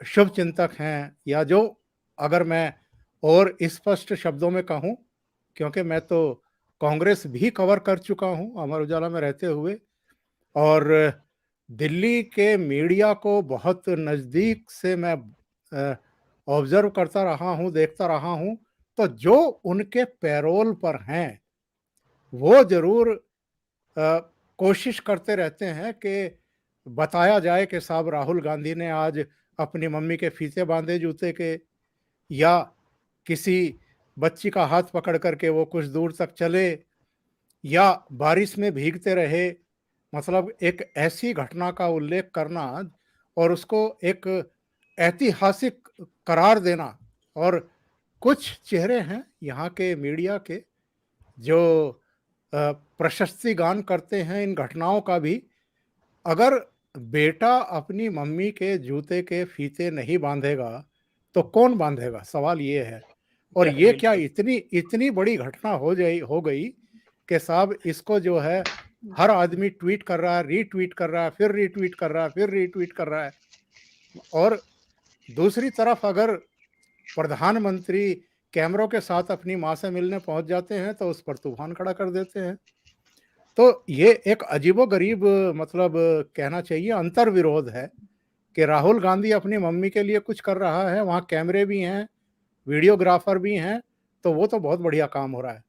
शुभ चिंतक हैं, या जो, अगर मैं और स्पष्ट शब्दों में कहूँ, क्योंकि मैं तो कांग्रेस भी कवर कर चुका हूँ अमर उजाला में रहते हुए, और दिल्ली के मीडिया को बहुत नज़दीक से मैं ऑब्जर्व करता रहा हूँ, देखता रहा हूँ, तो जो उनके पैरोल पर हैं वो ज़रूर कोशिश करते रहते हैं कि बताया जाए कि साहब राहुल गांधी ने आज अपनी मम्मी के फीते बांधे जूते के, या किसी बच्ची का हाथ पकड़ करके वो कुछ दूर तक चले, या बारिश में भीगते रहे। मतलब एक ऐसी घटना का उल्लेख करना और उसको एक ऐतिहासिक करार देना। और कुछ चेहरे हैं यहाँ के मीडिया के जो प्रशस्ति गान करते हैं इन घटनाओं का भी। अगर बेटा अपनी मम्मी के जूते के फीते नहीं बांधेगा तो कौन बांधेगा, सवाल ये है। और ये क्या इतनी इतनी बड़ी घटना हो गई कि साहब इसको जो है हर आदमी ट्वीट कर रहा है, रीट्वीट कर रहा है, फिर रीट्वीट कर रहा है, फिर रीट्वीट कर रहा है। और दूसरी तरफ अगर प्रधानमंत्री कैमरों के साथ अपनी माँ से मिलने पहुंच जाते हैं तो उस पर तूफान खड़ा कर देते हैं। तो ये एक अजीबोगरीब, मतलब कहना चाहिए अंतर विरोध है कि राहुल गांधी अपनी मम्मी के लिए कुछ कर रहा है, वहाँ कैमरे भी हैं, वीडियोग्राफर भी हैं, तो वो तो बहुत बढ़िया काम हो रहा है।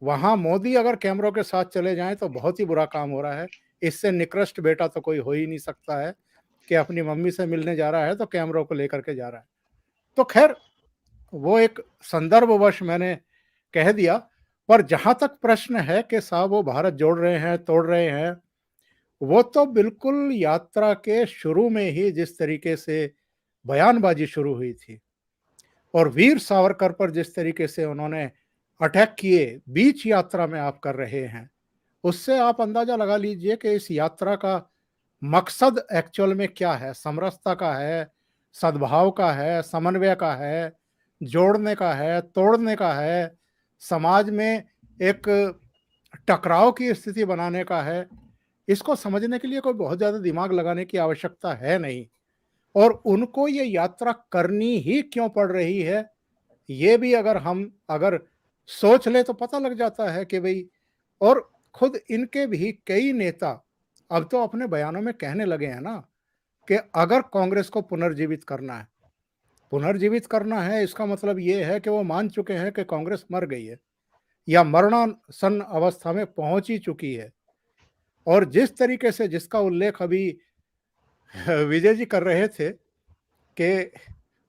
वहाँ मोदी अगर कैमरों के साथ चले जाएं तो बहुत ही बुरा काम हो रहा है। इससे निकृष्ट बेटा तो कोई हो ही नहीं सकता है कि अपनी मम्मी से मिलने जा रहा है तो कैमरों को लेकर के जा रहा है। तो खैर वो एक संदर्भवश मैंने कह दिया। पर जहां तक प्रश्न है कि साहब वो भारत जोड़ रहे हैं, तोड़ रहे हैं, वो तो बिल्कुल यात्रा के शुरू में ही जिस तरीके से बयानबाजी शुरू हुई थी और वीर सावरकर पर जिस तरीके से उन्होंने अटैक किए बीच यात्रा में आप कर रहे हैं, उससे आप अंदाजा लगा लीजिए कि इस यात्रा का मकसद एक्चुअल में क्या है। समरसता का है, सद्भाव का है, समन्वय का है, जोड़ने का है, तोड़ने का है, समाज में एक टकराव की स्थिति बनाने का है। इसको समझने के लिए कोई बहुत ज़्यादा दिमाग लगाने की आवश्यकता है नहीं। और उनको ये यात्रा करनी ही क्यों पड़ रही है, ये भी अगर सोच ले तो पता लग जाता है कि भाई, और खुद इनके भी कई नेता अब तो अपने बयानों में कहने लगे हैं ना कि अगर कांग्रेस को पुनर्जीवित करना है, इसका मतलब ये है कि वो मान चुके हैं कि कांग्रेस मर गई है या मरणासन अवस्था में पहुंच ही चुकी है। और जिस तरीके से जिसका उल्लेख अभी विजय जी कर रहे थे कि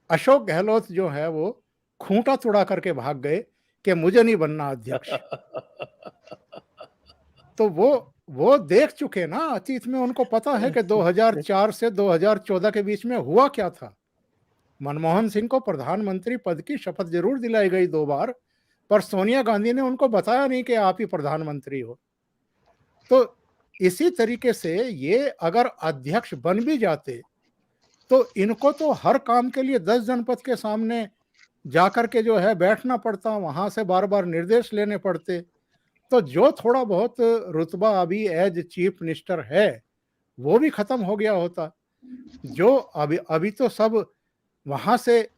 अशोक गहलोत जो है वो खूंटा तुड़ा करके भाग गए कि मुझे नहीं बनना अध्यक्ष। तो वो देख चुके ना अतीत में, उनको पता है कि 2004 से 2014 के बीच में हुआ क्या था। मनमोहन सिंह को प्रधानमंत्री पद की शपथ जरूर दिलाई गई 2 बार, पर सोनिया गांधी ने उनको बताया नहीं कि आप ही प्रधानमंत्री हो। तो इसी तरीके से ये अगर अध्यक्ष बन भी जाते तो इनको तो हर काम के लिए 10 जनपद के सामने जाकर के जो है बैठना पड़ता, वहां से बार बार निर्देश लेने पड़ते। तो जो थोड़ा बहुत रुतबा अभी एज चीफ मिनिस्टर है वो भी खत्म हो गया होता। जो अभी तो सब वहां से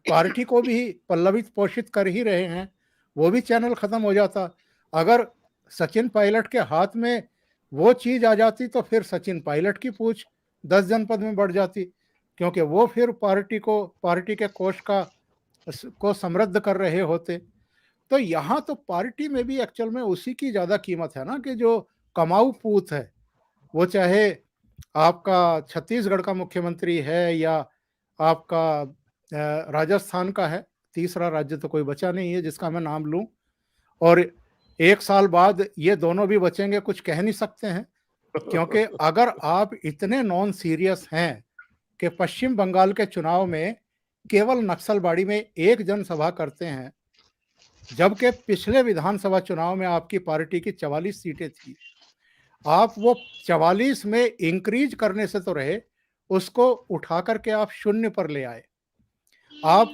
पार्टी को भी पल्लवित पोषित कर ही रहे हैं, वो भी चैनल खत्म हो जाता। अगर सचिन पायलट के हाथ में वो चीज आ जाती तो फिर सचिन पायलट की पूछ 10 जनपद में बढ़ जाती, क्योंकि वो फिर पार्टी के कोष को समृद्ध कर रहे होते। तो यहाँ तो पार्टी में भी एक्चुअल में उसी की ज्यादा कीमत है ना, कि जो कमाऊ पूत है, वो चाहे आपका छत्तीसगढ़ का मुख्यमंत्री है या आपका राजस्थान का है, तीसरा राज्य तो कोई बचा नहीं है जिसका मैं नाम लूं, और 1 साल बाद ये दोनों भी बचेंगे कुछ कह नहीं सकते हैं। क्योंकि अगर आप इतने नॉन सीरियस हैं कि पश्चिम बंगाल के चुनाव में केवल नक्सलबाड़ी में एक जनसभा करते हैं, जबकि पिछले विधानसभा चुनाव में आपकी पार्टी की 44 सीटें थी, आप वो 44 में इंक्रीज करने से तो रहे, उसको उठा करके आप 0 पर ले आए। आप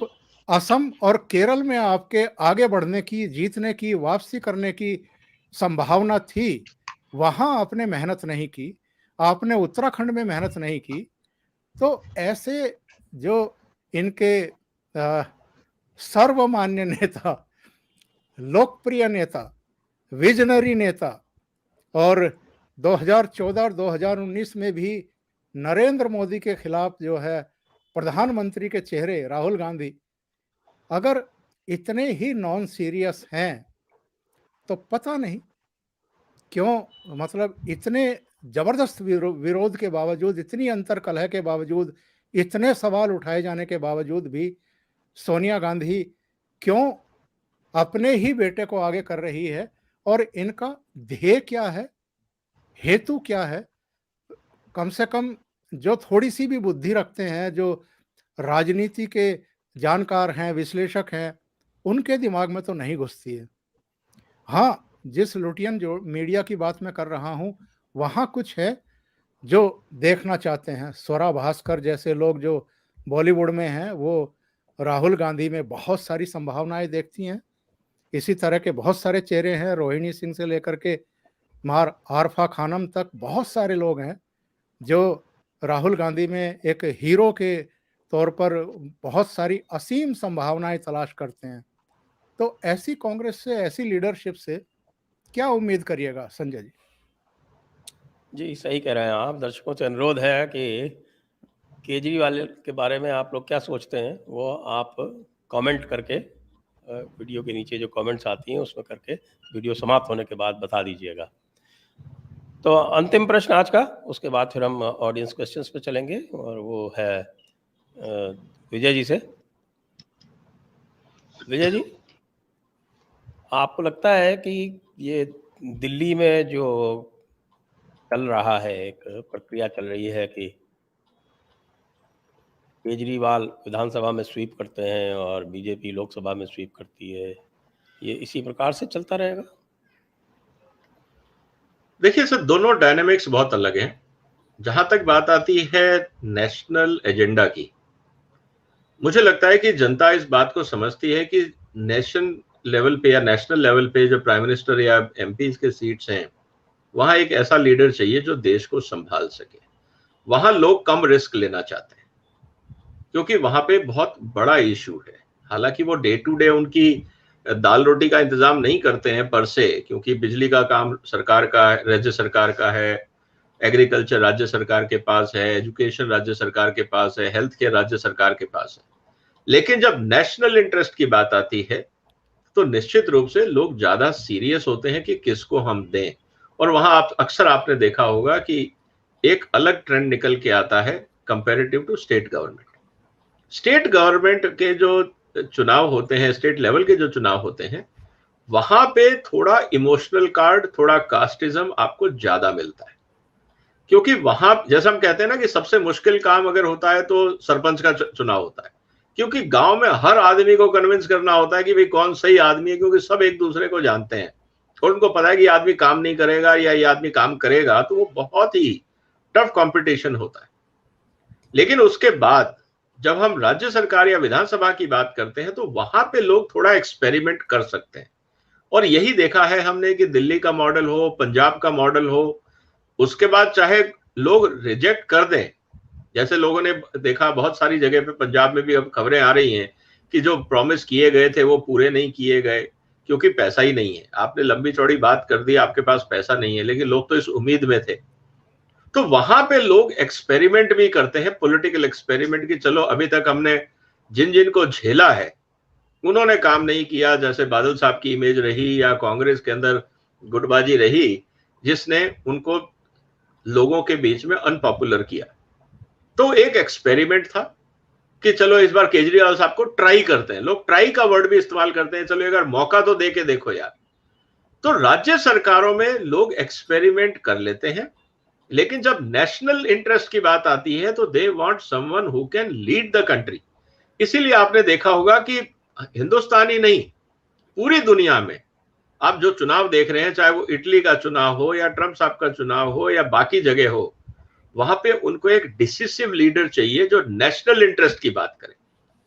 असम और केरल में आपके आगे बढ़ने की, जीतने की, वापसी करने की संभावना थी, वहां आपने मेहनत नहीं की, आपने उत्तराखंड में मेहनत नहीं की। तो ऐसे जो इनके सर्वमान्य नेता, लोकप्रिय नेता, विजनरी नेता, और 2014 और 2019 में भी नरेंद्र मोदी के खिलाफ जो है प्रधानमंत्री के चेहरे राहुल गांधी, अगर इतने ही नॉन सीरियस हैं तो पता नहीं क्यों, मतलब इतने जबरदस्त विरोध के बावजूद, इतनी अंतर्कलह के बावजूद, इतने सवाल उठाए जाने के बावजूद भी सोनिया गांधी क्यों अपने ही बेटे को आगे कर रही है, और इनका ध्येय क्या है, हेतु क्या है? कम से कम जो थोड़ी सी भी बुद्धि रखते हैं, जो राजनीति के जानकार हैं, विश्लेषक हैं, उनके दिमाग में तो नहीं घुसती है। हाँ, जिस लुटियन जो मीडिया की बात मैं कर रहा हूं, वहां कुछ है जो देखना चाहते हैं। स्वरा भास्कर जैसे लोग जो बॉलीवुड में हैं, वो राहुल गांधी में बहुत सारी संभावनाएं देखती हैं। इसी तरह के बहुत सारे चेहरे हैं, रोहिणी सिंह से लेकर के मार आरफा खानम तक बहुत सारे लोग हैं जो राहुल गांधी में एक हीरो के तौर पर बहुत सारी असीम संभावनाएं तलाश करते हैं। तो ऐसी कांग्रेस से, ऐसी लीडरशिप से क्या उम्मीद करिएगा संजय जी? जी सही कह रहे हैं आप। दर्शकों से अनुरोध है कि केजरीवाल के बारे में आप लोग क्या सोचते हैं, वो आप कमेंट करके वीडियो के नीचे जो कमेंट्स आती हैं उसमें करके वीडियो समाप्त होने के बाद बता दीजिएगा। तो अंतिम प्रश्न आज का, उसके बाद फिर हम ऑडियंस क्वेश्चंस पे चलेंगे, और वो है विजय जी से। विजय जी, आपको लगता है कि ये दिल्ली में जो चल रहा है, एक प्रक्रिया चल रही है कि केजरीवाल विधानसभा में स्वीप करते हैं और बीजेपी लोकसभा में स्वीप करती है, ये इसी प्रकार से चलता रहेगा? देखिए सर, दोनों डायनेमिक्स बहुत अलग हैं। जहां तक बात आती है नेशनल एजेंडा की, मुझे लगता है कि जनता इस बात को समझती है कि नेशन लेवल पे या नेशनल लेवल पे जो प्राइम मिनिस्टर या एमपीज के सीट्स हैं, वहां एक ऐसा लीडर चाहिए जो देश को संभाल सके। वहां लोग कम रिस्क लेना चाहते हैं, क्योंकि वहां पे बहुत बड़ा इशू है। हालांकि वो डे टू डे उनकी दाल रोटी का इंतजाम नहीं करते हैं पर से, क्योंकि बिजली का काम सरकार का, राज्य सरकार का है, एग्रीकल्चर राज्य सरकार के पास है, एजुकेशन राज्य सरकार के पास है, हेल्थ केयर राज्य सरकार के पास है। लेकिन जब नेशनल इंटरेस्ट की बात आती है तो निश्चित रूप से लोग ज्यादा सीरियस होते हैं कि किसको हम दें। और वहां अक्सर आपने देखा होगा कि एक अलग ट्रेंड निकल के आता है comparative to state government. State government के जो चुनाव होते हैं, स्टेट लेवल के जो चुनाव होते हैं, वहां पे थोड़ा इमोशनल कार्ड, थोड़ा कास्टिज्म आपको ज्यादा मिलता है। क्योंकि वहां जैसा हम कहते हैं ना कि सबसे मुश्किल काम अगर होता है तो सरपंच का चुनाव होता है, क्योंकि गांव में हर आदमी को कन्विंस करना होता है कि भाई कौन सही आदमी है, क्योंकि सब एक दूसरे को जानते हैं और उनको पता है कि ये आदमी काम नहीं करेगा या ये आदमी काम करेगा, तो वो बहुत ही टफ कंपटीशन होता है। लेकिन उसके बाद जब हम राज्य सरकार या विधानसभा की बात करते हैं तो वहां पे लोग थोड़ा एक्सपेरिमेंट कर सकते हैं। और यही देखा है हमने कि दिल्ली का मॉडल हो, पंजाब का मॉडल हो, उसके बाद चाहे लोग रिजेक्ट कर दें, जैसे लोगों ने देखा बहुत सारी जगह पे, पंजाब में भी अब खबरें आ रही हैं कि जो प्रॉमिस किए गए थे वो पूरे नहीं किए गए, क्योंकि पैसा ही नहीं है। आपने लंबी चौड़ी बात कर दी, आपके पास पैसा नहीं है, लेकिन लोग तो इस उम्मीद में थे। तो वहां पे लोग एक्सपेरिमेंट भी करते हैं, पॉलिटिकल एक्सपेरिमेंट, की चलो अभी तक हमने जिन जिन को झेला है उन्होंने काम नहीं किया, जैसे बादल साहब की इमेज रही या कांग्रेस के अंदर गुटबाजी रही, जिसने उनको लोगों के बीच में अनपॉपुलर किया। तो एक एक्सपेरिमेंट था कि चलो इस बार केजरीवाल साहब को ट्राई करते हैं। लोग ट्राई का वर्ड भी इस्तेमाल करते हैं, चलो अगर मौका तो दे के देखो यार। तो राज्य सरकारों में लोग एक्सपेरिमेंट कर लेते हैं, लेकिन जब नेशनल इंटरेस्ट की बात आती है तो they want someone who can lead the country. इसीलिए आपने देखा होगा कि हिंदुस्तान ही नहीं, पूरी दुनिया में आप जो चुनाव देख रहे हैं, चाहे वो इटली का चुनाव हो या ट्रंप साहब का चुनाव हो या बाकी जगह हो, वहां पे उनको एक डिसिसिव लीडर चाहिए जो नेशनल इंटरेस्ट की बात करे।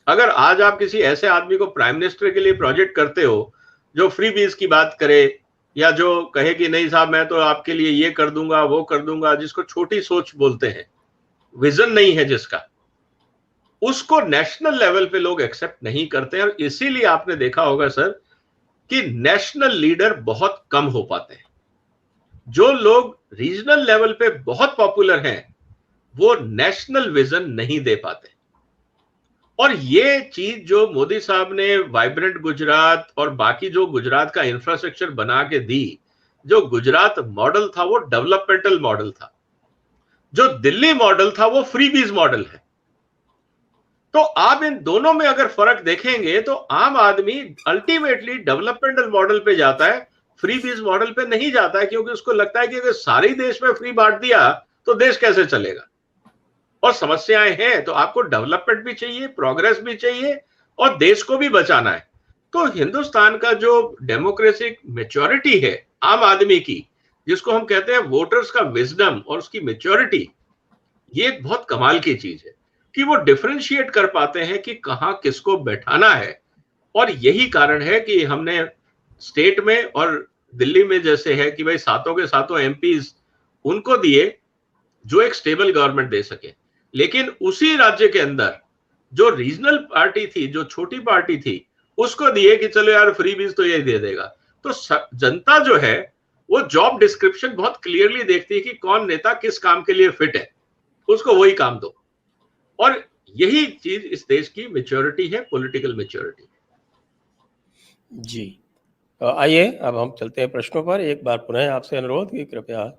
अगर आज आप किसी ऐसे आदमी को प्राइम मिनिस्टर के लिए प्रोजेक्ट करते हो जो फ्री बीज की बात करे या जो कहे कि नहीं साहब मैं तो आपके लिए ये कर दूंगा वो कर दूंगा, जिसको छोटी सोच बोलते हैं, विजन नहीं है जिसका, उसको नेशनल लेवल पे लोग एक्सेप्ट नहीं करते हैं। और इसीलिए आपने देखा होगा सर कि नेशनल लीडर बहुत कम हो पाते हैं। जो लोग रीजनल लेवल पे बहुत पॉपुलर हैं वो नेशनल विजन नहीं दे पाते। और ये चीज जो मोदी साहब ने वाइब्रेंट गुजरात और बाकी जो गुजरात का इंफ्रास्ट्रक्चर बना के दी, जो गुजरात मॉडल था वो डेवलपमेंटल मॉडल था, जो दिल्ली मॉडल था वो फ्रीबीज मॉडल है। तो आप इन दोनों में अगर फर्क देखेंगे तो आम आदमी अल्टीमेटली डेवलपमेंटल मॉडल पे जाता है, फ्रीबीज मॉडल पे नहीं जाता है, क्योंकि उसको लगता है कि अगर सारे देश में फ्री बांट दिया तो देश कैसे चलेगा। और समस्याएं हैं तो आपको डेवलपमेंट भी चाहिए, प्रोग्रेस भी चाहिए और देश को भी बचाना है। तो हिंदुस्तान का जो डेमोक्रेटिक मैच्योरिटी है आम आदमी की, जिसको हम कहते हैं वोटर्स का विजडम और उसकी मैच्योरिटी, ये एक बहुत कमाल की चीज है कि वो डिफरेंशिएट कर पाते हैं कि कहां किसको बैठाना है। और यही कारण है कि हमने स्टेट में और दिल्ली में जैसे है कि भाई सातों के सातों एमपीज उनको दिए जो एक स्टेबल गवर्नमेंट दे सके। लेकिन उसी राज्य के अंदर जो रीजनल पार्टी थी, जो छोटी पार्टी थी, उसको दिए कि चलो यार फ्री बीज तो ये दे देगा। तो जनता जो है वो जॉब डिस्क्रिप्शन बहुत क्लियरली देखती है कि कौन नेता किस काम के लिए फिट है, उसको वही काम दो। और यही चीज इस देश की मैच्योरिटी है, पॉलिटिकल मैच्योरिटी। जी, तो आइए अब हम चलते हैं प्रश्नों पर। एक बार पुनः आपसे अनुरोध कि कृपया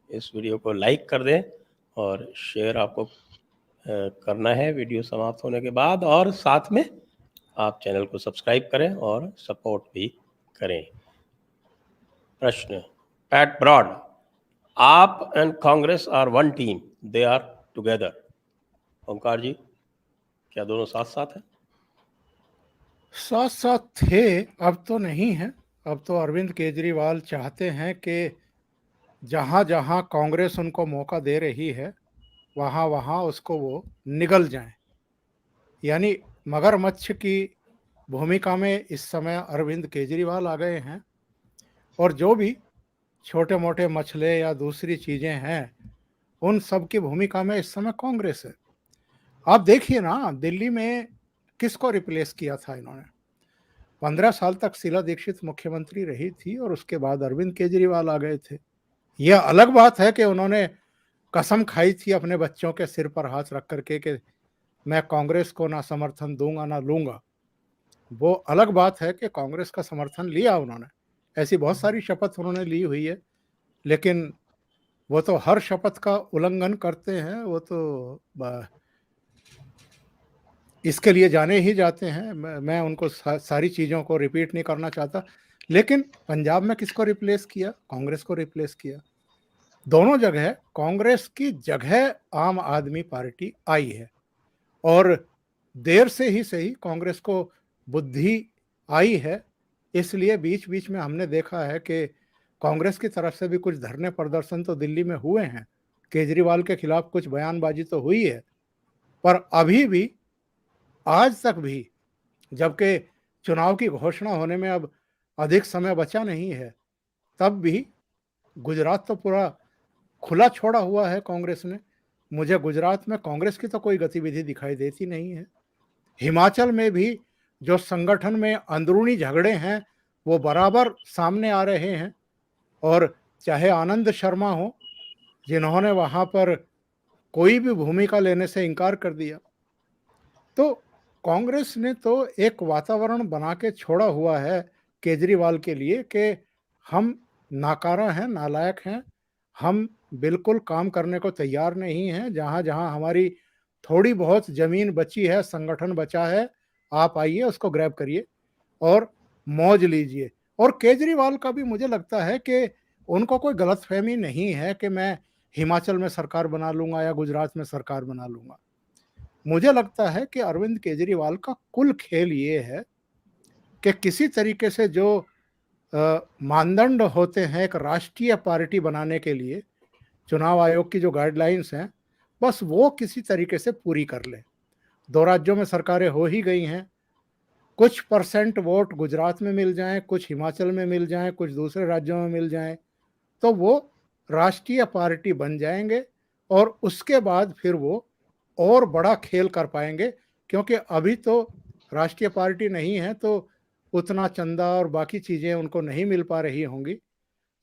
इस वीडियो को लाइक कर दें और शेयर आपको करना है वीडियो समाप्त होने के बाद, और साथ में आप चैनल को सब्सक्राइब करें और सपोर्ट भी करें। प्रश्न, पैट ब्रॉड, AAP and Congress are one team, they are together. Omkar ji, क्या दोनों साथ साथ हैं? साथ साथ थे, अब तो नहीं है। अब तो अरविंद केजरीवाल चाहते हैं कि जहां जहां कांग्रेस उनको मौका दे रही है वहां वहां उसको वो निगल जाएं। यानी मगरमच्छ की भूमिका में इस समय अरविंद केजरीवाल आ गए हैं, और जो भी छोटे मोटे मछले या दूसरी चीजें हैं उन सब की भूमिका में इस समय कांग्रेस है। आप देखिए ना, दिल्ली में किसको रिप्लेस किया था इन्होंने? 15 साल तक शीला दीक्षित मुख्यमंत्री रही थी और उसके बाद अरविंद केजरीवाल आ गए थे। यह अलग बात है कि उन्होंने कसम खाई थी अपने बच्चों के सिर पर हाथ रख करके कि मैं कांग्रेस को ना समर्थन दूंगा ना लूंगा। वो अलग बात है कि कांग्रेस का समर्थन लिया उन्होंने, ऐसी बहुत सारी शपथ उन्होंने ली हुई है, लेकिन वो तो हर शपथ का उल्लंघन करते हैं। वो तो इसके लिए जाने ही जाते हैं। मैं उनको सारी चीज़ों को रिपीट नहीं करना चाहता, लेकिन पंजाब में किसको रिप्लेस किया? कांग्रेस को रिप्लेस किया। दोनों जगह कांग्रेस की जगह आम आदमी पार्टी आई है, और देर से ही सही कांग्रेस को बुद्धि आई है। इसलिए बीच बीच में हमने देखा है कि कांग्रेस की तरफ से भी कुछ धरने प्रदर्शन तो दिल्ली में हुए हैं, केजरीवाल के खिलाफ कुछ बयानबाजी तो हुई है, पर अभी भी आज तक भी, जबकि चुनाव की घोषणा होने में अब अधिक समय बचा नहीं है, तब भी गुजरात तो पूरा खुला छोड़ा हुआ है कांग्रेस ने। मुझे गुजरात में कांग्रेस की तो कोई गतिविधि दिखाई देती नहीं है। हिमाचल में भी जो संगठन में अंदरूनी झगड़े हैं वो बराबर सामने आ रहे हैं। और चाहे आनंद शर्मा हो, जिन्होंने वहाँ पर कोई भी भूमिका लेने से इनकार कर दिया, तो कांग्रेस ने तो एक वातावरण बना के छोड़ा हुआ है केजरीवाल के लिए कि हम नाकारा हैं, नालायक हैं, हम बिल्कुल काम करने को तैयार नहीं हैं। जहाँ जहाँ हमारी थोड़ी बहुत जमीन बची है, संगठन बचा है, आप आइए उसको ग्रैब करिए और मौज लीजिए। और केजरीवाल का भी मुझे लगता है कि उनको कोई गलतफहमी नहीं है कि मैं हिमाचल में सरकार बना लूंगा या गुजरात में सरकार बना लूंगा। मुझे लगता है कि अरविंद केजरीवाल का कुल खेल ये है कि किसी तरीके से जो मानदंड होते हैं एक राष्ट्रीय पार्टी बनाने के लिए, चुनाव आयोग की जो गाइडलाइंस हैं, बस वो किसी तरीके से पूरी कर लें। 2 राज्यों में सरकारें हो ही गई हैं, कुछ परसेंट वोट गुजरात में मिल जाएं, कुछ हिमाचल में मिल जाएं, कुछ दूसरे राज्यों में मिल जाएं, तो वो राष्ट्रीय पार्टी बन जाएंगे और उसके बाद फिर वो और बड़ा खेल कर पाएंगे। क्योंकि अभी तो राष्ट्रीय पार्टी नहीं है, तो उतना चंदा और बाकी चीज़ें उनको नहीं मिल पा रही होंगी,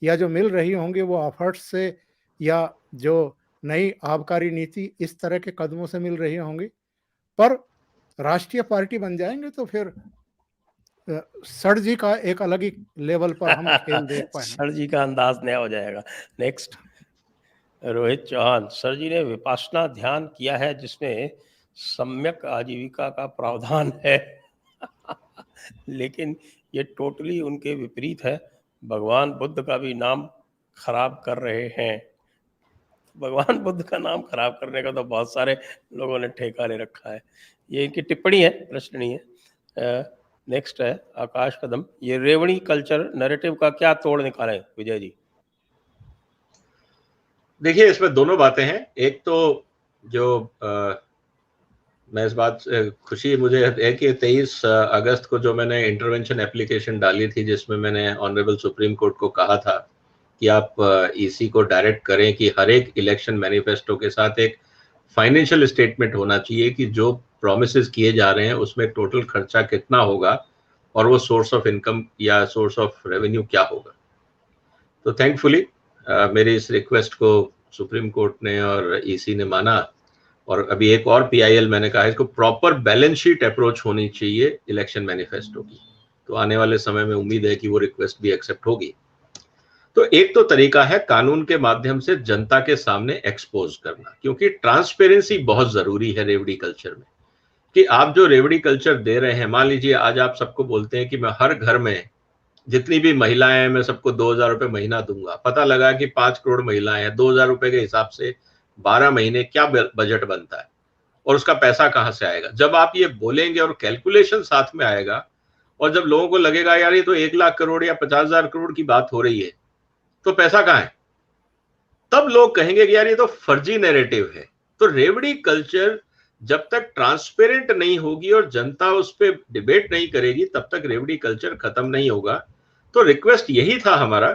या जो मिल रही होंगी वो एफर्ट्स से या जो नई आबकारी नीति इस तरह के कदमों से मिल रही होंगी। पर राष्ट्रीय पार्टी बन जाएंगे तो फिर सर जी का एक अलग ही लेवल पर हम खेल देख पाएंगे। सर जी का अंदाज नया हो जाएगा। नेक्स्ट, रोहित चौहान, सर जी ने विपासना ध्यान किया है जिसमें सम्यक आजीविका का प्रावधान है लेकिन ये टोटली उनके विपरीत है। भगवान बुद्ध का भी नाम खराब कर रहे हैं। भगवान बुद्ध का नाम खराब करने का तो बहुत सारे लोगों ने ठेका ले रखा है। ये इनकी टिप्पणी है, प्रश्न नहीं है। नेक्स्ट है आकाश कदम, ये रेवड़ी कल्चर नैरेटिव का क्या तोड़ निकाले विजय जी? देखिए, इसमें दोनों बातें हैं। एक तो जो मैं इस बात से खुशी मुझे है कि 23 अगस्त को जो मैंने इंटरवेंशन एप्लीकेशन डाली थी, जिसमें मैंने ऑनरेबल सुप्रीम कोर्ट को कहा था कि आप ईसी को डायरेक्ट करें कि हर एक इलेक्शन मैनिफेस्टो के साथ एक फाइनेंशियल स्टेटमेंट होना चाहिए कि जो प्रोमिसेस किए जा रहे हैं उसमें टोटल खर्चा कितना होगा और वो सोर्स ऑफ इनकम या सोर्स ऑफ रेवेन्यू क्या होगा। तो थैंकफुली मेरी इस रिक्वेस्ट को सुप्रीम कोर्ट ने और ईसी ने माना, और अभी एक और पीआईएल मैंने कहा है इसको प्रॉपर बैलेंस शीट अप्रोच होनी चाहिए इलेक्शन मैनिफेस्टो की। तो आने वाले समय में उम्मीद है कि वो रिक्वेस्ट भी एक्सेप्ट होगी। तो एक तो तरीका है कानून के माध्यम से जनता के सामने एक्सपोज करना, क्योंकि ट्रांसपेरेंसी बहुत जरूरी है रेवड़ी कल्चर में। कि आप जो रेवड़ी कल्चर दे रहे हैं, मान लीजिए आज आप सबको बोलते हैं कि मैं हर घर में जितनी भी महिलाएं हैं मैं सबको 2,000 रुपए महीना दूंगा। पता लगा कि 5 करोड़ महिलाएं हैं, 2,000 रुपए के हिसाब से 12 महीने क्या बजट बनता है और उसका पैसा कहां से आएगा? जब आप ये बोलेंगे और कैलकुलेशन साथ में आएगा और जब लोगों को लगेगा यार ये तो 1,00,000 करोड़ या 50,000 करोड़ की बात हो रही है, तो पैसा कहां है, तब लोग कहेंगे कि यार ये तो फर्जी नैरेटिव है। तो रेवड़ी कल्चर जब तक ट्रांसपेरेंट नहीं होगी और जनता उस पर डिबेट नहीं करेगी तब तक रेवड़ी कल्चर खत्म नहीं होगा। तो रिक्वेस्ट यही था हमारा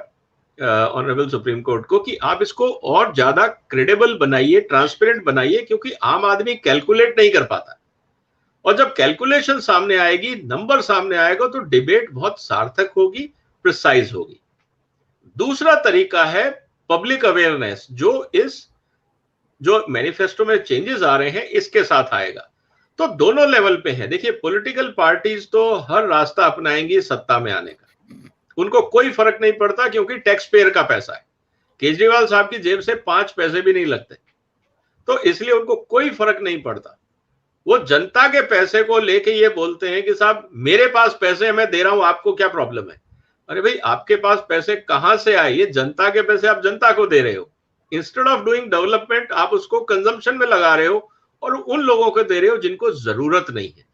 ऑनरेबल सुप्रीम कोर्ट को कि आप इसको और ज्यादा क्रेडिबल बनाइए, ट्रांसपेरेंट बनाइए, क्योंकि आम आदमी कैलकुलेट नहीं कर पाता। और जब कैलकुलेशन सामने आएगी, नंबर सामने आएगा, तो डिबेट बहुत सार्थक होगी, प्रिसाइज होगी। दूसरा तरीका है पब्लिक अवेयरनेस, जो मैनिफेस्टो में चेंजेस आ रहे हैं इसके साथ आएगा। तो दोनों लेवल पे है। देखिए, पॉलिटिकल पार्टीज तो हर रास्ता अपनाएंगी सत्ता में आने का, उनको कोई फर्क नहीं पड़ता, क्योंकि टैक्स पेयर का पैसा है। केजरीवाल साहब की जेब से 5 पैसे भी नहीं लगते, तो इसलिए उनको कोई फर्क नहीं पड़ता। वो जनता के पैसे को लेके ये बोलते हैं कि साहब मेरे पास पैसे मैं दे रहा हूं, आपको क्या प्रॉब्लम है? अरे भाई, आपके पास पैसे कहां से आए? ये जनता के पैसे आप जनता को दे रहे हो। इंस्टेड ऑफ डूइंग डेवलपमेंट आप उसको कंजम्पशन में लगा रहे हो और उन लोगों को दे रहे हो जिनको जरूरत नहीं है।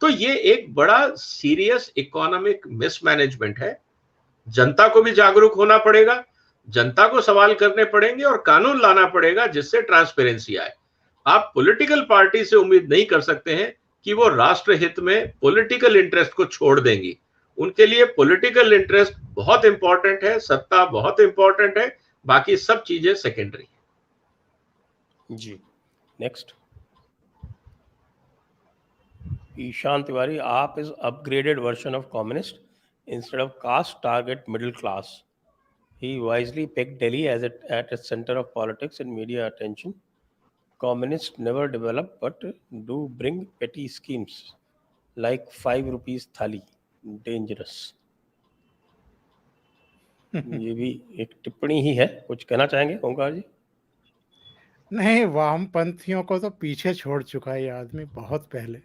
तो ये एक बड़ा सीरियस इकोनॉमिक मिसमैनेजमेंट है। जनता को भी जागरूक होना पड़ेगा, जनता को सवाल करने पड़ेंगे और कानून लाना पड़ेगा जिससे ट्रांसपेरेंसी आए। आप पॉलिटिकल पार्टी से उम्मीद नहीं कर सकते हैं कि वो राष्ट्र हित में पॉलिटिकल इंटरेस्ट को छोड़ देंगी। उनके लिए पॉलिटिकल इंटरेस्ट बहुत इंपॉर्टेंट है, सत्ता बहुत इंपॉर्टेंट है, बाकी सब चीजें सेकेंडरी है। जी, नेक्स्ट, ईशान तिवारी, आप is upgraded version of communist instead of caste target middle class. He wisely picked Delhi as at its center of politics and media attention. Communists never develop but do bring petty schemes like 5 rupees thali. Dangerous. ये भी एक टिप्पणी ही है, कुछ कहना चाहेंगे ओंकार जी? नहीं, वामपंथियों को तो पीछे छोड़ चुका है ये आदमी बहुत पहले।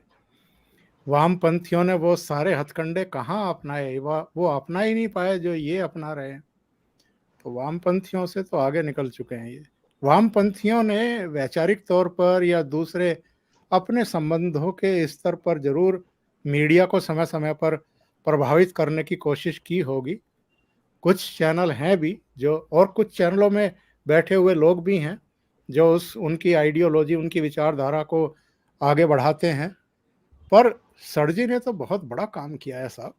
वामपंथियों ने वो सारे हथकंडे कहाँ अपनाए, वो अपना ही नहीं पाए जो ये अपना रहे हैं। तो वामपंथियों से तो आगे निकल चुके हैं ये। वामपंथियों ने वैचारिक तौर पर या दूसरे अपने संबंधों के स्तर पर जरूर मीडिया को समय समय पर प्रभावित करने की कोशिश की होगी। कुछ चैनल हैं भी जो, और कुछ चैनलों में बैठे हुए लोग भी हैं जो उनकी आइडियोलॉजी, उनकी विचारधारा को आगे बढ़ाते हैं। पर सर जी ने तो बहुत बड़ा काम किया है साहब।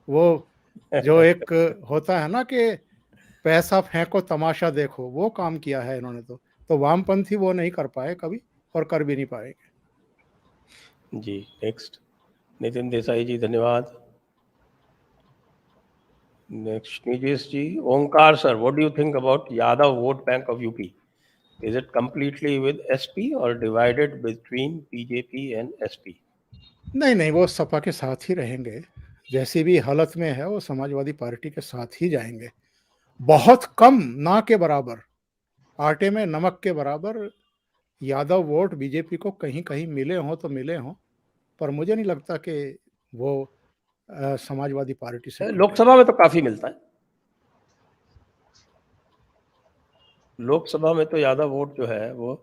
वो जो एक होता है ना कि पैसा फेंको तमाशा देखो, वो काम किया है इन्होंने तो वामपंथी वो नहीं कर पाए कभी और कर भी नहीं पाएंगे। जी, नेक्स्ट नितिन देसाई जी, धन्यवाद। Next Nijesh ji, Omkar sir, what do you think about Yadav vote bank of UP? Is it completely with SP or divided between BJP and SP? नहीं, वो सपा के साथ ही रहेंगे। जैसी भी हालत में है वो समाजवादी पार्टी के साथ ही जाएंगे। बहुत कम, ना के बराबर, आटे में नमक के बराबर यादव वोट बीजेपी को कहीं कहीं मिले हों तो मिले हों, पर मुझे नहीं लगता कि वो समाजवादी पार्टी से लोकसभा में तो काफी मिलता है। लोकसभा में तो यादव वोट जो है वो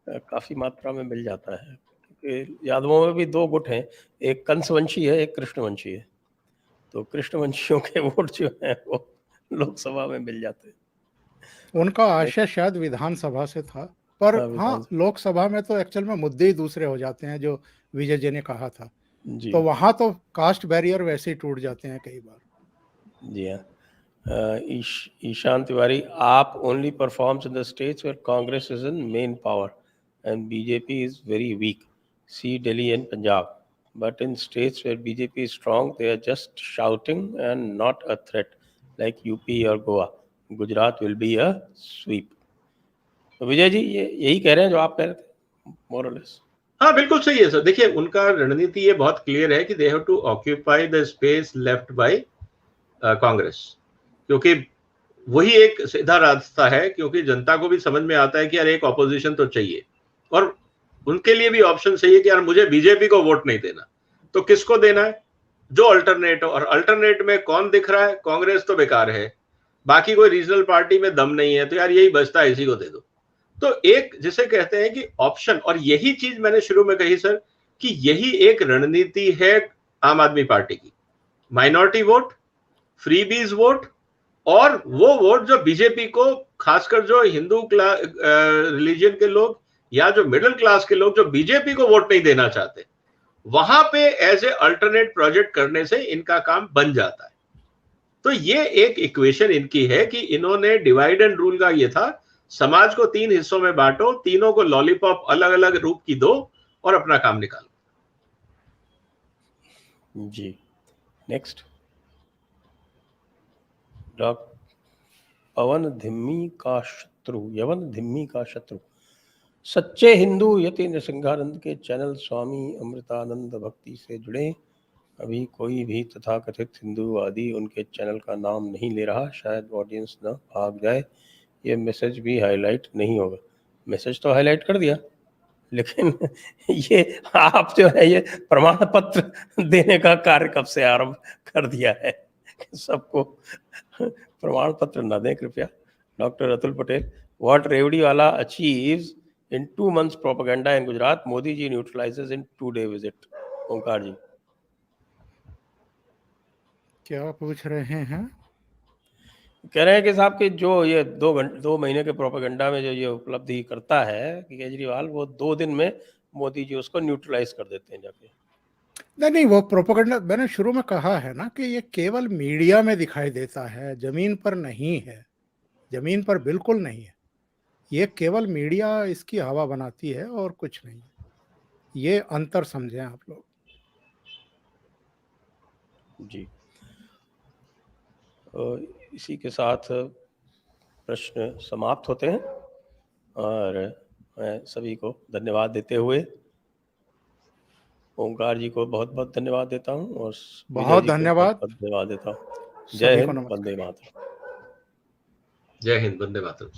काफी मात्रा में मिल जाता है, क्योंकि यादवों में भी दो गुट हैं, एक कंसवंशी है, एक कृष्णवंशी है। तो कृष्णवंशियों के वोट जो हैं वो लोकसभा में मिल जाते हैं। उनका आशय शायद विधानसभा से था, पर हाँ, लोकसभा में तो एक्चुअल में मुद्दे ही दूसरे हो जाते हैं, जो विजय जी ने कहा था। तो वहां तो कास्ट बैरियर वैसे ही टूट जाते हैं कई बार। जी हाँ। ईशान तिवारी, आप only performs in the states where Congress is in main power and BJP is very weak. See Delhi and Punjab. But in states where BJP is strong, they are just shouting and not a threat, like UP or Goa. Gujarat will be a sweep. तो विजय जी ये यही कह रहे हैं जो आप कह रहे थे, more or less? हाँ, बिल्कुल सही है सर। देखिए, उनका रणनीति ये बहुत क्लियर है कि they have to occupy the space left by Congress, क्योंकि वही एक सीधा रास्ता है, क्योंकि जनता को भी समझ में आता है कि यार एक ऑपोजिशन तो चाहिए, और उनके लिए भी ऑप्शन सही है कि यार मुझे बीजेपी को वोट नहीं देना, तो किसको देना है? जो अल्टरनेट हो। और अल्टरनेट में कौन दिख रहा है? कांग्रेस तो बेकार है, बाकी कोई रीजनल पार्टी में दम नहीं है, तो यार यही बचता है, इसी को दे दो। तो एक जिसे कहते हैं कि ऑप्शन, और यही चीज मैंने शुरू में कही सर कि यही एक रणनीति है आम आदमी पार्टी की। माइनॉरिटी वोट, फ्रीबीज वोट, और वो वोट जो बीजेपी को, खासकर जो हिंदू रिलीजन के लोग या जो मिडिल क्लास के लोग जो बीजेपी को वोट नहीं देना चाहते, वहां पे एज ए अल्टरनेट प्रोजेक्ट करने से इनका काम बन जाता है। तो ये एक इक्वेशन इनकी है कि इन्होंने डिवाइड एंड रूल का ये था, समाज को 3 हिस्सों में बांटो, तीनों को लॉलीपॉप अलग अलग रूप की दो और अपना काम निकालो। जी, नेक्स्ट डॉक्टर पवन धिम्मी का शत्रु, यवन धिम्मी का शत्रु। सच्चे हिंदू यति नृसिंहानंद के चैनल स्वामी अमृतानंद भक्ति से जुड़े। अभी कोई भी तथाकथित हिंदूवादी उनके चैनल का नाम नहीं ले रहा, शायद ऑडियंस न भाग जाए। ये मैसेज भी हाईलाइट नहीं होगा। मैसेज तो हाईलाइट कर दिया, लेकिन ये आप जो है ये प्रमाण पत्र देने का कार्य कब से आरंभ कर दिया है? सबको प्रमाण पत्र न दें कृपया। डॉक्टर अतुल पटेल, व्हाट रेवड़ीवाला achieves in 2 months propaganda in Gujarat, Modi ji neutralizes in 2-day visit. ओंकार जी क्या पूछ रहे हैं? कह रहे हैं कि साहब कि जो ये 2 महीने के प्रोपेगेंडा में जो ये उपलब्धि करता है कि केजरीवाल, वो 2 दिन में मोदी जी उसको न्यूट्रलाइज कर देते हैं जाके। नहीं, वो प्रोपेगेंडा मैंने शुरू में कहा है ना कि ये केवल मीडिया में दिखाई देता है, जमीन पर नहीं है, जमीन पर बिल्कुल नहीं है। ये केवल मीडिया इसकी हवा बनाती है और कुछ नहीं। ये अंतर समझें आप लोग। जी, तो इसी के साथ प्रश्न समाप्त होते हैं और मैं सभी को धन्यवाद देते हुए ओंकार जी को बहुत बहुत धन्यवाद देता हूँ और विजय बहुत जी को धन्यवाद। बहुत धन्यवाद देता हूँ। जय सभी को हिंद, नमस्कार। वंदे मातरम। जय हिंद, वंदे मातरम।